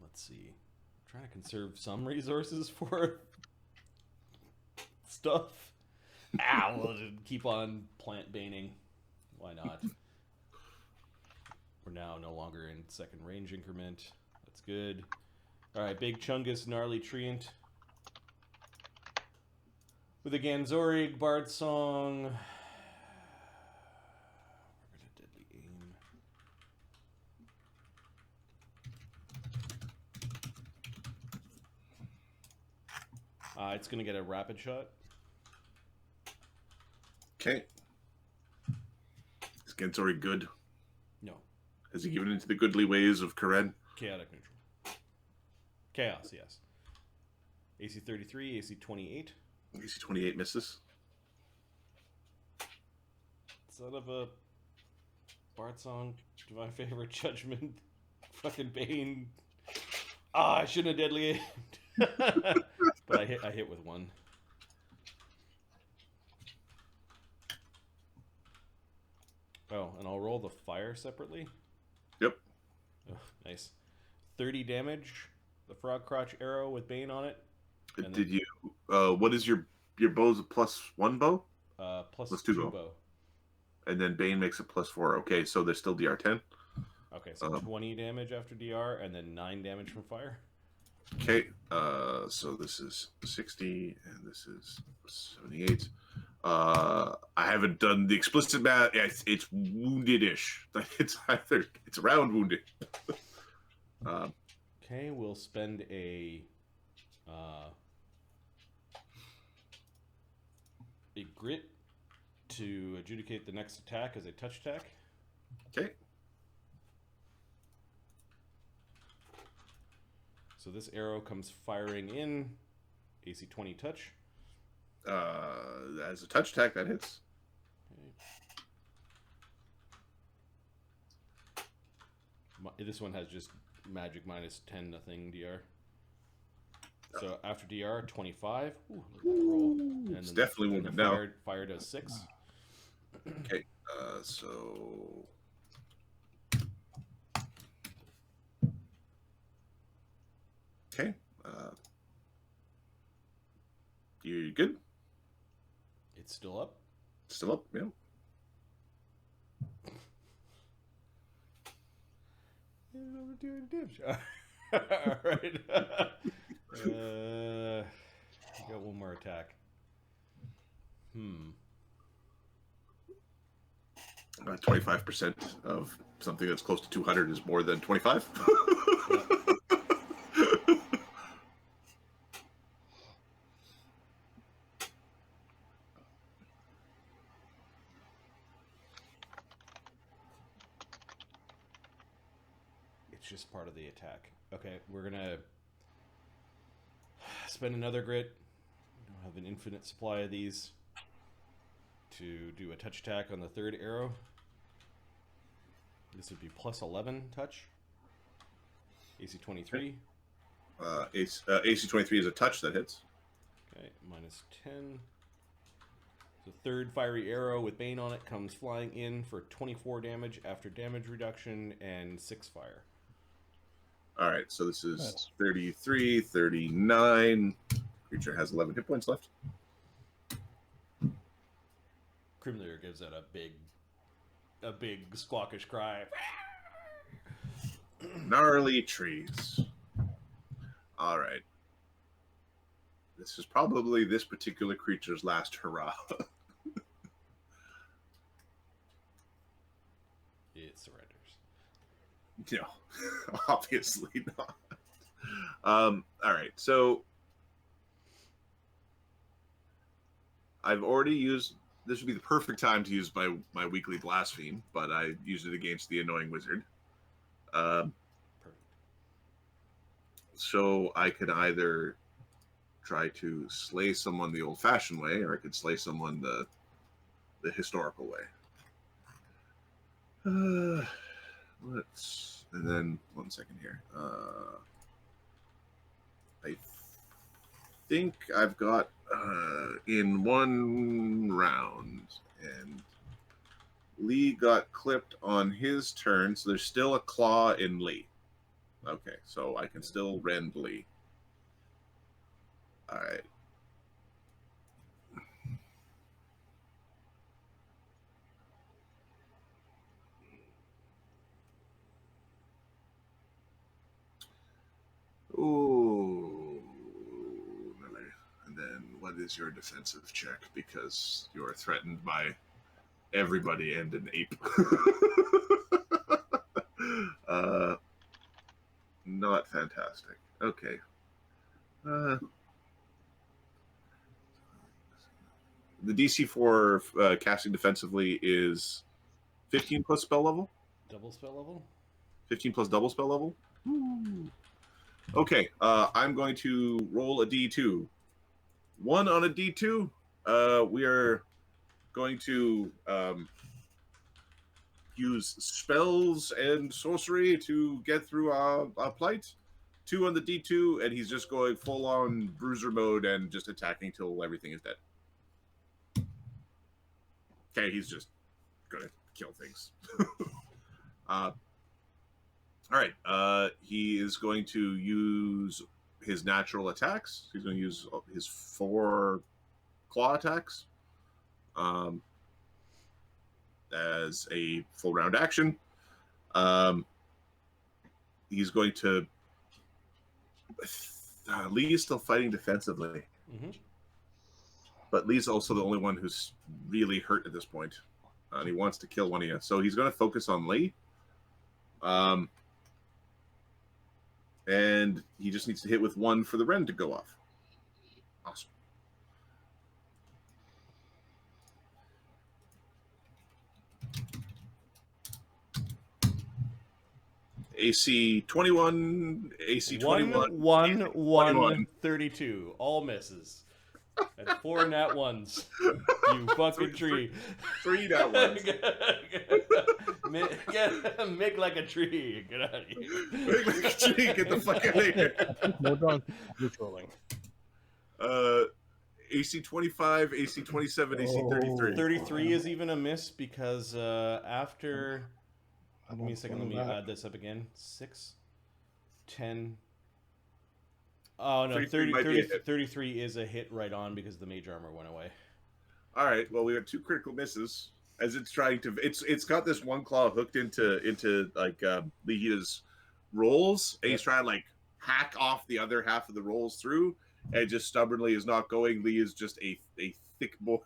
Let's see. I'm trying to conserve some resources for stuff. We'll just keep on plant baning. Why not? We're now no longer in second range increment. That's good. All right, big chungus gnarly treant with a Ganzorig bard song. We're gonna deadly aim. It's gonna get a rapid shot. Okay. Is Ganzorig good? No, Has he given into the goodly ways of Karen? chaotic neutral. Chaos, yes. AC 33, AC 28. AC 28 misses. Son of a bard song, divine favor, judgment, fucking bane. I shouldn't have deadly aimed. But I hit with one. Oh, and I'll roll the fire separately. Yep. Oh, nice. 30 damage. The frog crotch arrow with bane on it. And Did you? What is your bow's a +1 bow? Plus two two bow. bow. And then Bane makes it +4. Okay, so there's still DR10. Okay, so 20 damage after DR, and then 9 damage from fire. Okay, so this is 60, and this is 78. I haven't done the explicit math. Yeah, it's wounded-ish. It's around wounded. Okay, we'll spend a grit to adjudicate the next attack as a touch attack. Okay. So this arrow comes firing in. AC 20 touch. As a touch attack, that hits. Okay. This one has just magic -10 nothing DR. So after DR, 25. Ooh, look at that roll. And It's definitely the wounded now. fire does 6. Okay, so... Okay. You good? It's still up. Still up? Yeah. All right. Got one more attack. 25% of something that's close to 200 is more than 25. Yep. It's just part of the attack. Okay, we're gonna spend another grit. We don't have an infinite supply of these to do a touch attack on the third arrow. This would be +11 touch. AC 23. AC 23 is a touch that hits. Okay, -10. The third fiery arrow with Bane on it comes flying in for 24 damage after damage reduction and 6 fire. All right, so this is Nice. 33, 39. Creature has 11 hit points left. Crimlear gives out a big squawkish cry. Gnarly trees. All right. This is probably this particular creature's last hurrah. It surrenders. No, obviously not. All right, so I've already used. This would be the perfect time to use my weekly blaspheme, but I used it against the annoying wizard. Perfect. So I could either try to slay someone the old-fashioned way, or I could slay someone the historical way. Let's and then 1 second here. I think I've got in 1 round, and Lee got clipped on his turn, so there's still a claw in Lee. Okay, so I can still rend Lee. All right. Ooh. And then what is your defensive check? Because you are threatened by everybody and an ape. Not fantastic. Okay. The DC for casting defensively is 15 plus spell level. Double spell level? 15 plus double spell level. Ooh. Okay, I'm going to roll a D2. 1 on a D2. We are going to use spells and sorcery to get through our plight. 2 on the D2, and he's just going full on bruiser mode and just attacking till everything is dead. Okay, he's just gonna kill things. All right, he is going to use his natural attacks. He's going to use his 4 claw attacks as a full round action. He's going to. Lee is still fighting defensively, but Lee's also the only one who's really hurt at this point, and he wants to kill one of you. So he's going to focus on Lee. And he just needs to hit with 1 for the rend to go off. Awesome. AC 21, AC 21. 1, 32. All misses. And 4 nat ones. You fucking tree. 3 nat ones. Make like a tree. Get out of here. Make like a tree. Get the fuck out of here. More drawn. Controlling. AC 25, AC 27, AC 33. 33 is even a miss because after... Give me a second. Let me add this up again. 6, 10... Oh, no. 33 is a hit right on because the mage armor went away. All right. Well, we have 2 critical misses as it's trying to... It's got this 1 claw hooked into like Lihita's rolls, and he's trying to like hack off the other half of the rolls through, and just stubbornly is not going. Lee is just a thick boy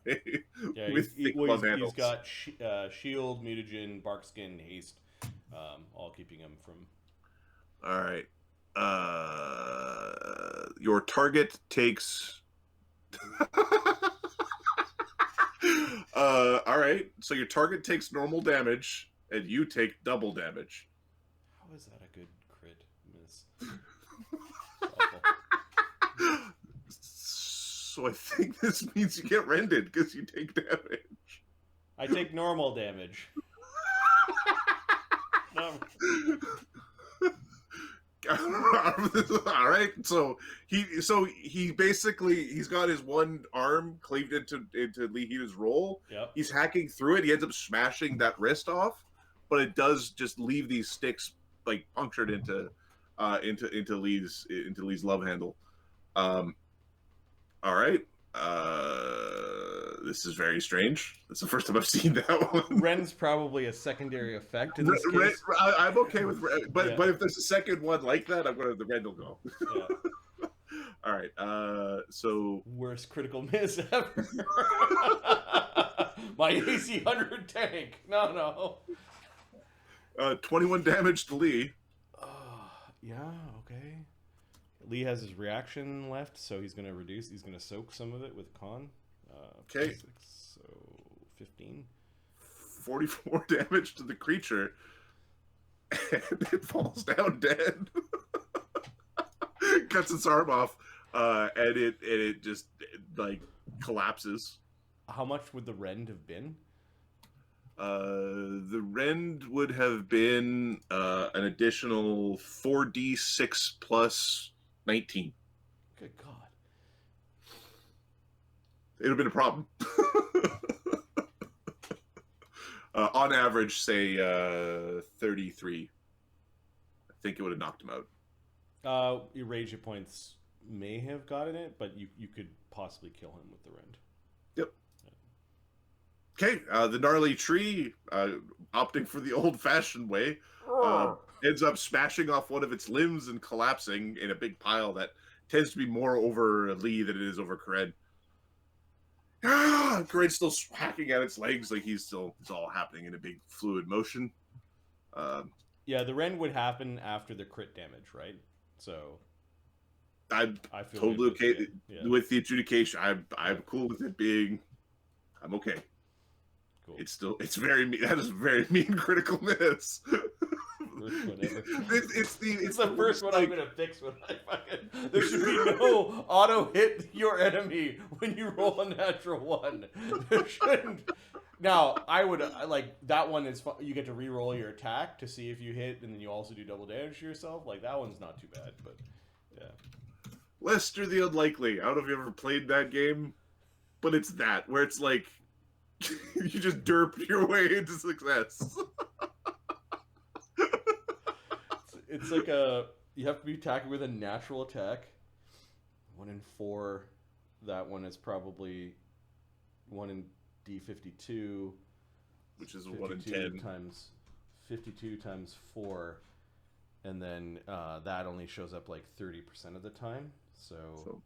with thick glove handles. He's got shield, mutagen, barkskin, haste, all keeping him from... All right. Your target takes... all right. So your target takes normal damage, and you take double damage. How is that a good crit miss? So I think this means you get rended because you take damage. I take normal damage. No. All right, so he basically he's got his 1 arm cleaved into Lihita's roll. Yep. He's hacking through it. He ends up smashing that wrist off, but it does just leave these sticks like punctured into Lee's love handle. All right. This is very strange. That's the first time I've seen that one. Ren's probably a secondary effect in this case. I'm okay with Ren, but Yeah. but if there's a second one like that, the Ren will go. Yeah. All right. So Worst critical miss ever. My AC 100 tank. No. 21 damage to Lee. Yeah. Okay. Lee has his reaction left, so he's gonna reduce. He's gonna soak some of it with con. Okay. 6, so 15. 44 damage to the creature, and it falls down dead. Cuts its arm off, and it just like collapses. How much would the rend have been? The rend would have been an additional 4d6 plus 19. Good God. It would have been a problem. On average, say 33. I think it would have knocked him out. Your rage hit points may have gotten it, but you could possibly kill him with the rend. Yep. Okay, the gnarly tree, opting for the old-fashioned way, ends up smashing off one of its limbs and collapsing in a big pile that tends to be more over Lee than it is over Karen. Karen's still hacking at its legs like it's all happening in a big fluid motion. Yeah, the rend would happen after the crit damage, right? So I feel totally good okay yeah. with the adjudication. I'm cool with it being. I'm okay. Cool. It's very mean. That is a very mean critical miss. First one ever. It's the first one I'm gonna fix when I fucking. There should be no auto hit your enemy when you roll a natural one. There shouldn't. Now I would like that one is you get to re-roll your attack to see if you hit, and then you also do double damage to yourself. Like that one's not too bad, but yeah. Lester the Unlikely. I don't know if you ever played that game, but it's that where it's like you just derp your way into success. It's like you have to be attacking with a natural attack. 1 in 4. That one is probably 1 in D52, which is a 1 in 10 times 52 times 4, and then that only shows up like 30% of the time. So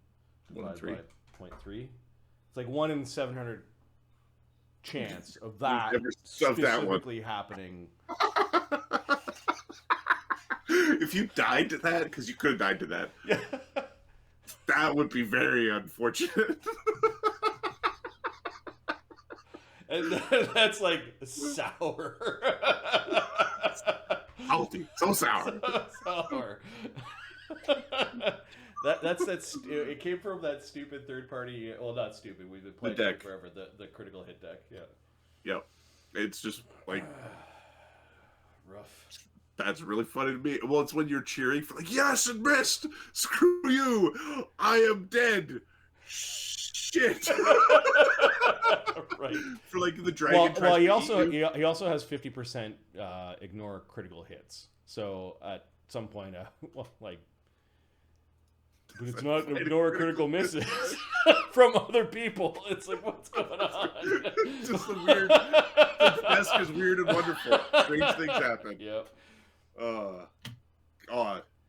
1 in 3. 0.3. It's like 1 in 700 chance of that specifically happening. If you died to that, because you could have died to that, Yeah. that would be very unfortunate. And that's like sour. Salty, so sour. So sour. It came from that stupid third party. Well, not stupid. We've been playing it forever. The critical hit deck. Yeah. Yep. It's just like rough. That's really funny to me. Well, it's when you're cheering for like, yes, it missed. Screw you. I am dead. Shit. Right. For like the dragon. Well, he also has 50% ignore critical hits. So at some point, but it's not ignore critical misses from other people. It's like, what's going on? Just the weird. The desk is weird and wonderful. Strange things happen. Yep.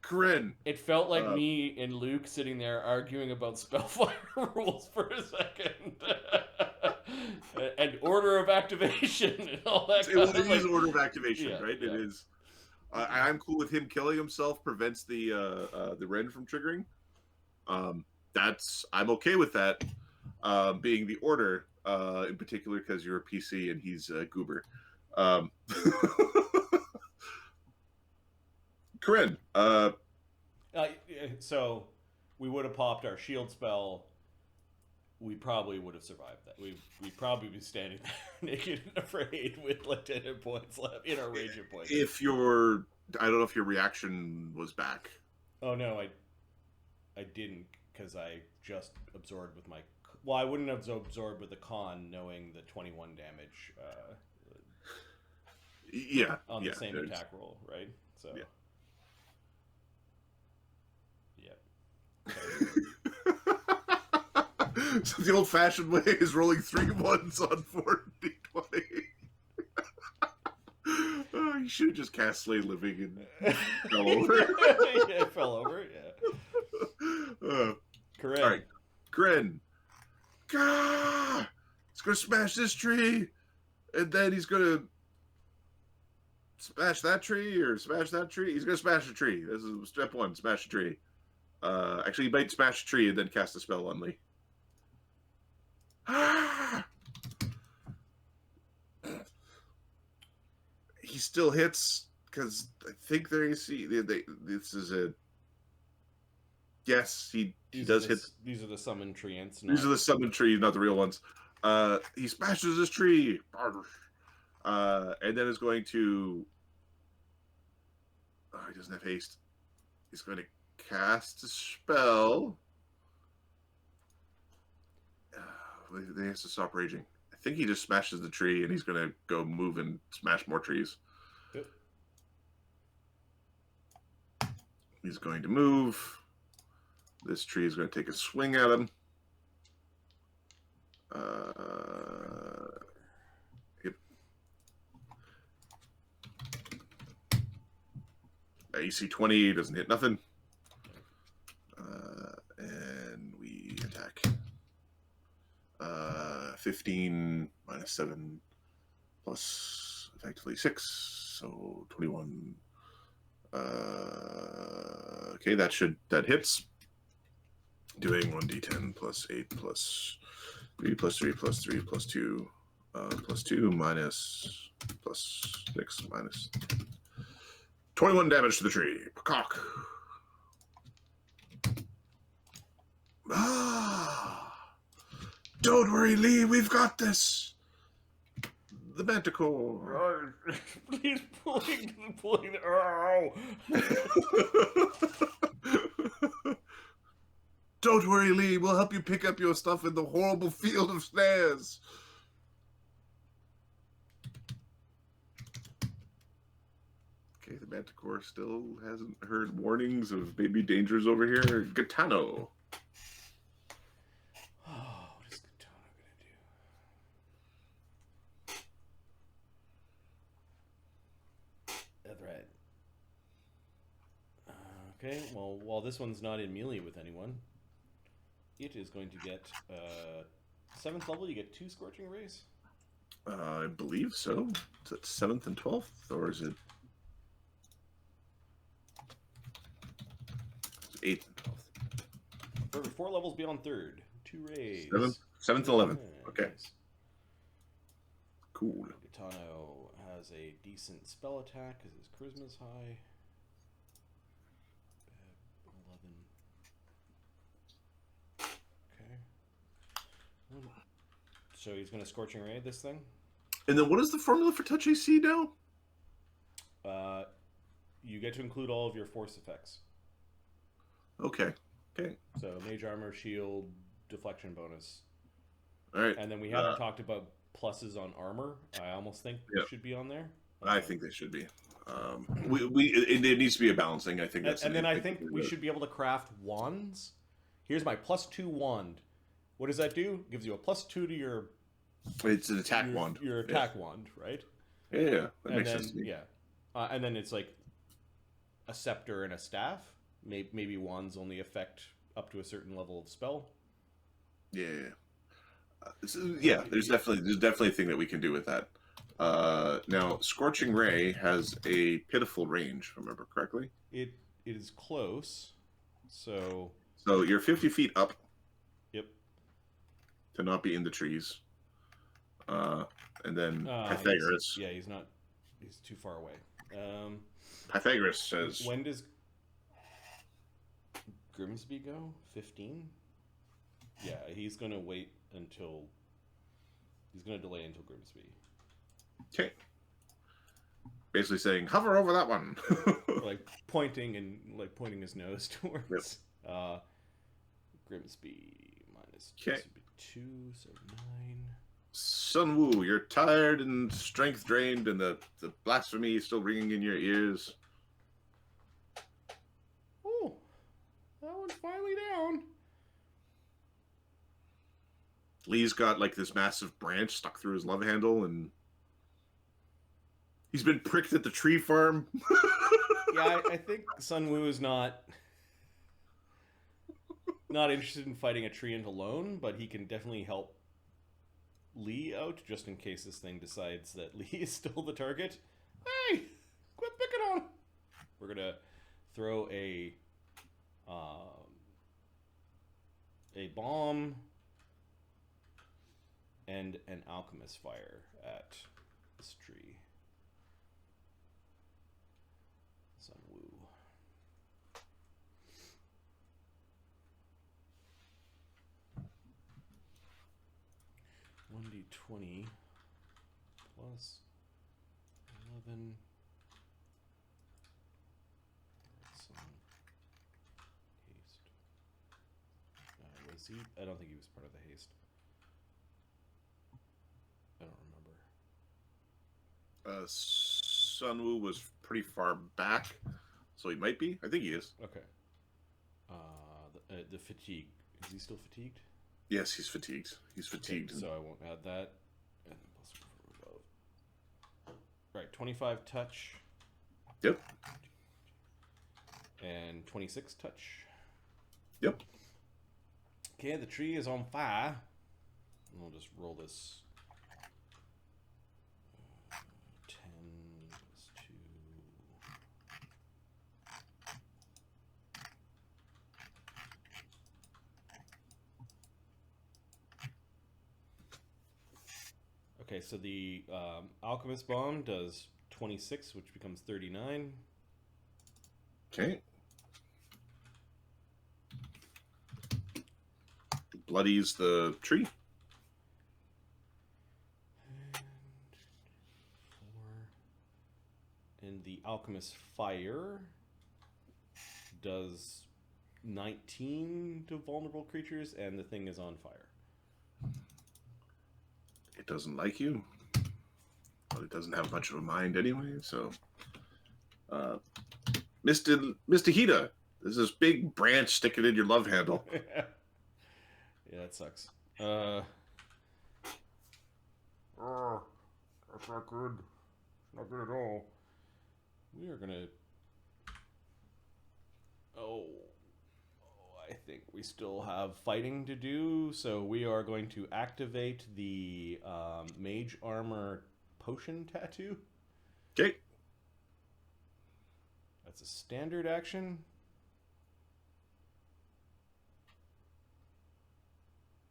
Corinne. It felt like me and Luke sitting there arguing about Spellfire rules for a second. And order of activation and all that. It is order of activation, right? Yeah. It is. I'm cool with him killing himself. Prevents the rend from triggering. I'm okay with that. Being the order, in particular, because you're a PC and he's a goober. Corinne. So we would have popped our shield spell. We probably would have survived that. We'd probably be standing there naked and afraid with like 10 hit points left in our rage hit points. I don't know if your reaction was back. Oh no, I didn't, because I just absorbed with my. Well, I wouldn't have absorbed with the con, knowing the 21 damage. On the same attack roll, right? So. Yeah. So the old-fashioned way is rolling 3 ones on 4d20. Oh, you should have just cast Slay Living and fell over. Yeah, it fell over. Yeah. Correct. All right, Gren. Gah! He's gonna smash this tree, and then he's gonna smash that tree or smash that tree. He's gonna smash a tree. This is step 1: smash a tree. Actually, he might smash a tree and then cast a spell on Lee. Ah! He still hits because I think their AC. This is a yes. He does hit. These are the summon treants. These are the summon trees, not the real ones. He smashes this tree, and then is going to. Oh, he doesn't have haste. He's going to cast a spell. They have to stop raging. I think he just smashes the tree, and he's going to go move and smash more trees. Yep. He's going to move. This tree is going to take a swing at him. Yep. AC 20 doesn't hit nothing. And we attack. 15 minus 7 plus effectively 6, so 21. Okay, that hits. Doing 1d10 plus 8 plus 3 plus 3 plus 3 plus 2 plus 2 minus plus 6 minus 21 damage to the tree. Cock. Ah! Don't worry, Lee. We've got this. The manticore. Please pulling. Oh. Don't worry, Lee. We'll help you pick up your stuff in the horrible field of snares. Okay, the manticore still hasn't heard warnings of maybe dangers over here. Gaetano. Oh, what is Gaetano gonna do? That's right. Okay, well, while this one's not in melee with anyone, it is going to get 7th level. You get 2 Scorching Rays. I believe so. Is it 7th and 12th, or is it 8th and 12th? For every 4 levels beyond 3rd, 2 rays. 7th and 11th. Okay. Nice. Cool. Gaetano has a decent spell attack because his charisma's high. 11. Okay. So he's going to Scorching Ray this thing. And then what is the formula for touch AC now? You get to include all of your force effects. Okay. Okay. So mage armor, shield, deflection bonus. All right. And then we haven't talked about pluses on armor. I almost think should be on there. I think they should be. It needs to be a balancing. I think that's. And then I think we should be able to craft wands. Here's my +2 wand. What does that do? Gives you a +2 to your. It's an attack wand. Your attack wand, right? Yeah, that makes sense to me. Yeah, and then it's like a scepter and a staff. Maybe wands only affect up to a certain level of spell. Yeah. There's definitely a thing that we can do with that. Now, Scorching Ray has a pitiful range, if I remember correctly. It is close, so you're 50 feet up. Yep. To not be in the trees. And then Pythagoras. He's not. He's too far away. Pythagoras says. When does Grimsby go? 15? Yeah, he's going to wait until... He's going to delay until Grimsby. Okay. Basically saying, hover over that one. pointing his nose towards Grimsby minus 2, so 9. Sunwoo, you're tired and strength drained, and the blasphemy is still ringing in your ears. Oh, that one's finally down. Lee's got like this massive branch stuck through his love handle, and he's been pricked at the tree farm. Yeah, I think Sun Wu is not interested in fighting a treant alone, but he can definitely help Lee out just in case this thing decides that Lee is still the target. Hey, quit picking on. We're gonna throw a bomb and an alchemist fire at this tree. Sun Wu. 1d20 plus 11. Some haste. Was he? I don't think he was part of the haste. I don't remember. Sun Wu was pretty far back, so he might be. I think he is. Okay. The fatigue. Is he still fatigued? Yes, he's fatigued. He's fatigued. Okay, so I won't add that. And plus above. Right, 25 touch. Yep. And 26 touch. Yep. Okay, the tree is on fire. And we'll just roll this. 10 plus 2. Okay, so the alchemist bomb does 26, which becomes 39. Okay. Bloodies the tree. And 4. And the alchemist fire does 19 to vulnerable creatures, and the thing is on fire. It doesn't like you, but it doesn't have much of a mind anyway. So, Mr. Hida, there's this big branch sticking in your love handle. Yeah, that sucks. That's not good. Not good at all. We are gonna. I think we still have fighting to do, so we are going to activate the mage armor potion tattoo. Okay. That's a standard action.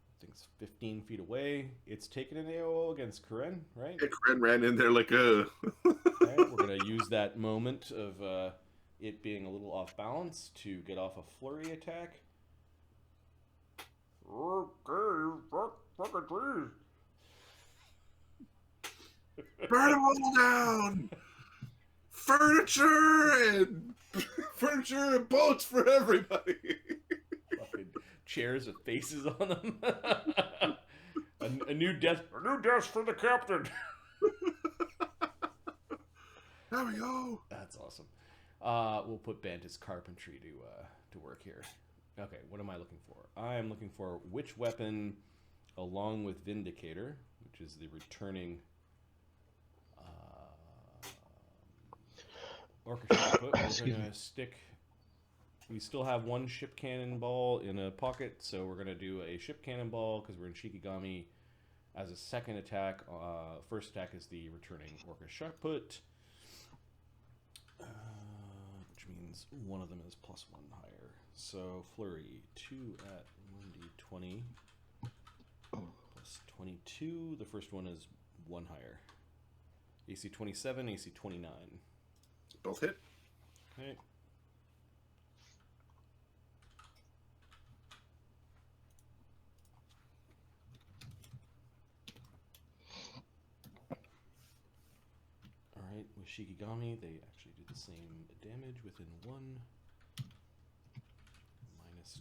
I think it's 15 feet away. It's taking an AOO against Karen, right? Yeah, Karen ran in there like a. Right, we're going to use that moment of it being a little off balance to get off a flurry attack. Okay, fucking please. Burn them all down! Furniture and boats for everybody! Fucking chairs with faces on them. a new desk for the captain. There we go. That's awesome. We'll put Bantus Carpentry to work here. Okay, what am I looking for? I am looking for which weapon, along with Vindicator, which is the returning orchestra put. We're going to stick. We still have one ship cannonball in a pocket, so we're going to do a ship cannonball because we're in Shikigami as a second attack. First attack is the returning orchestra put. Which means one of them is +1 higher. So flurry 2 at 1d20 plus 22. The first one is 1 higher. AC 27, AC 29. Both hit. Okay. Alright, with Shikigami, they actually do the same damage within 1. -10.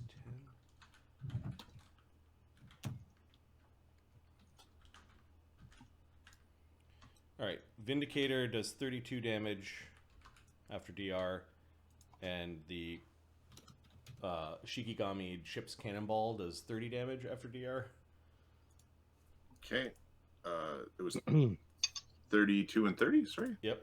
Alright, Vindicator does 32 damage after DR, and the Shikigami ship's cannonball does 30 damage after DR. Okay. It was 32 and 30, sorry. Yep.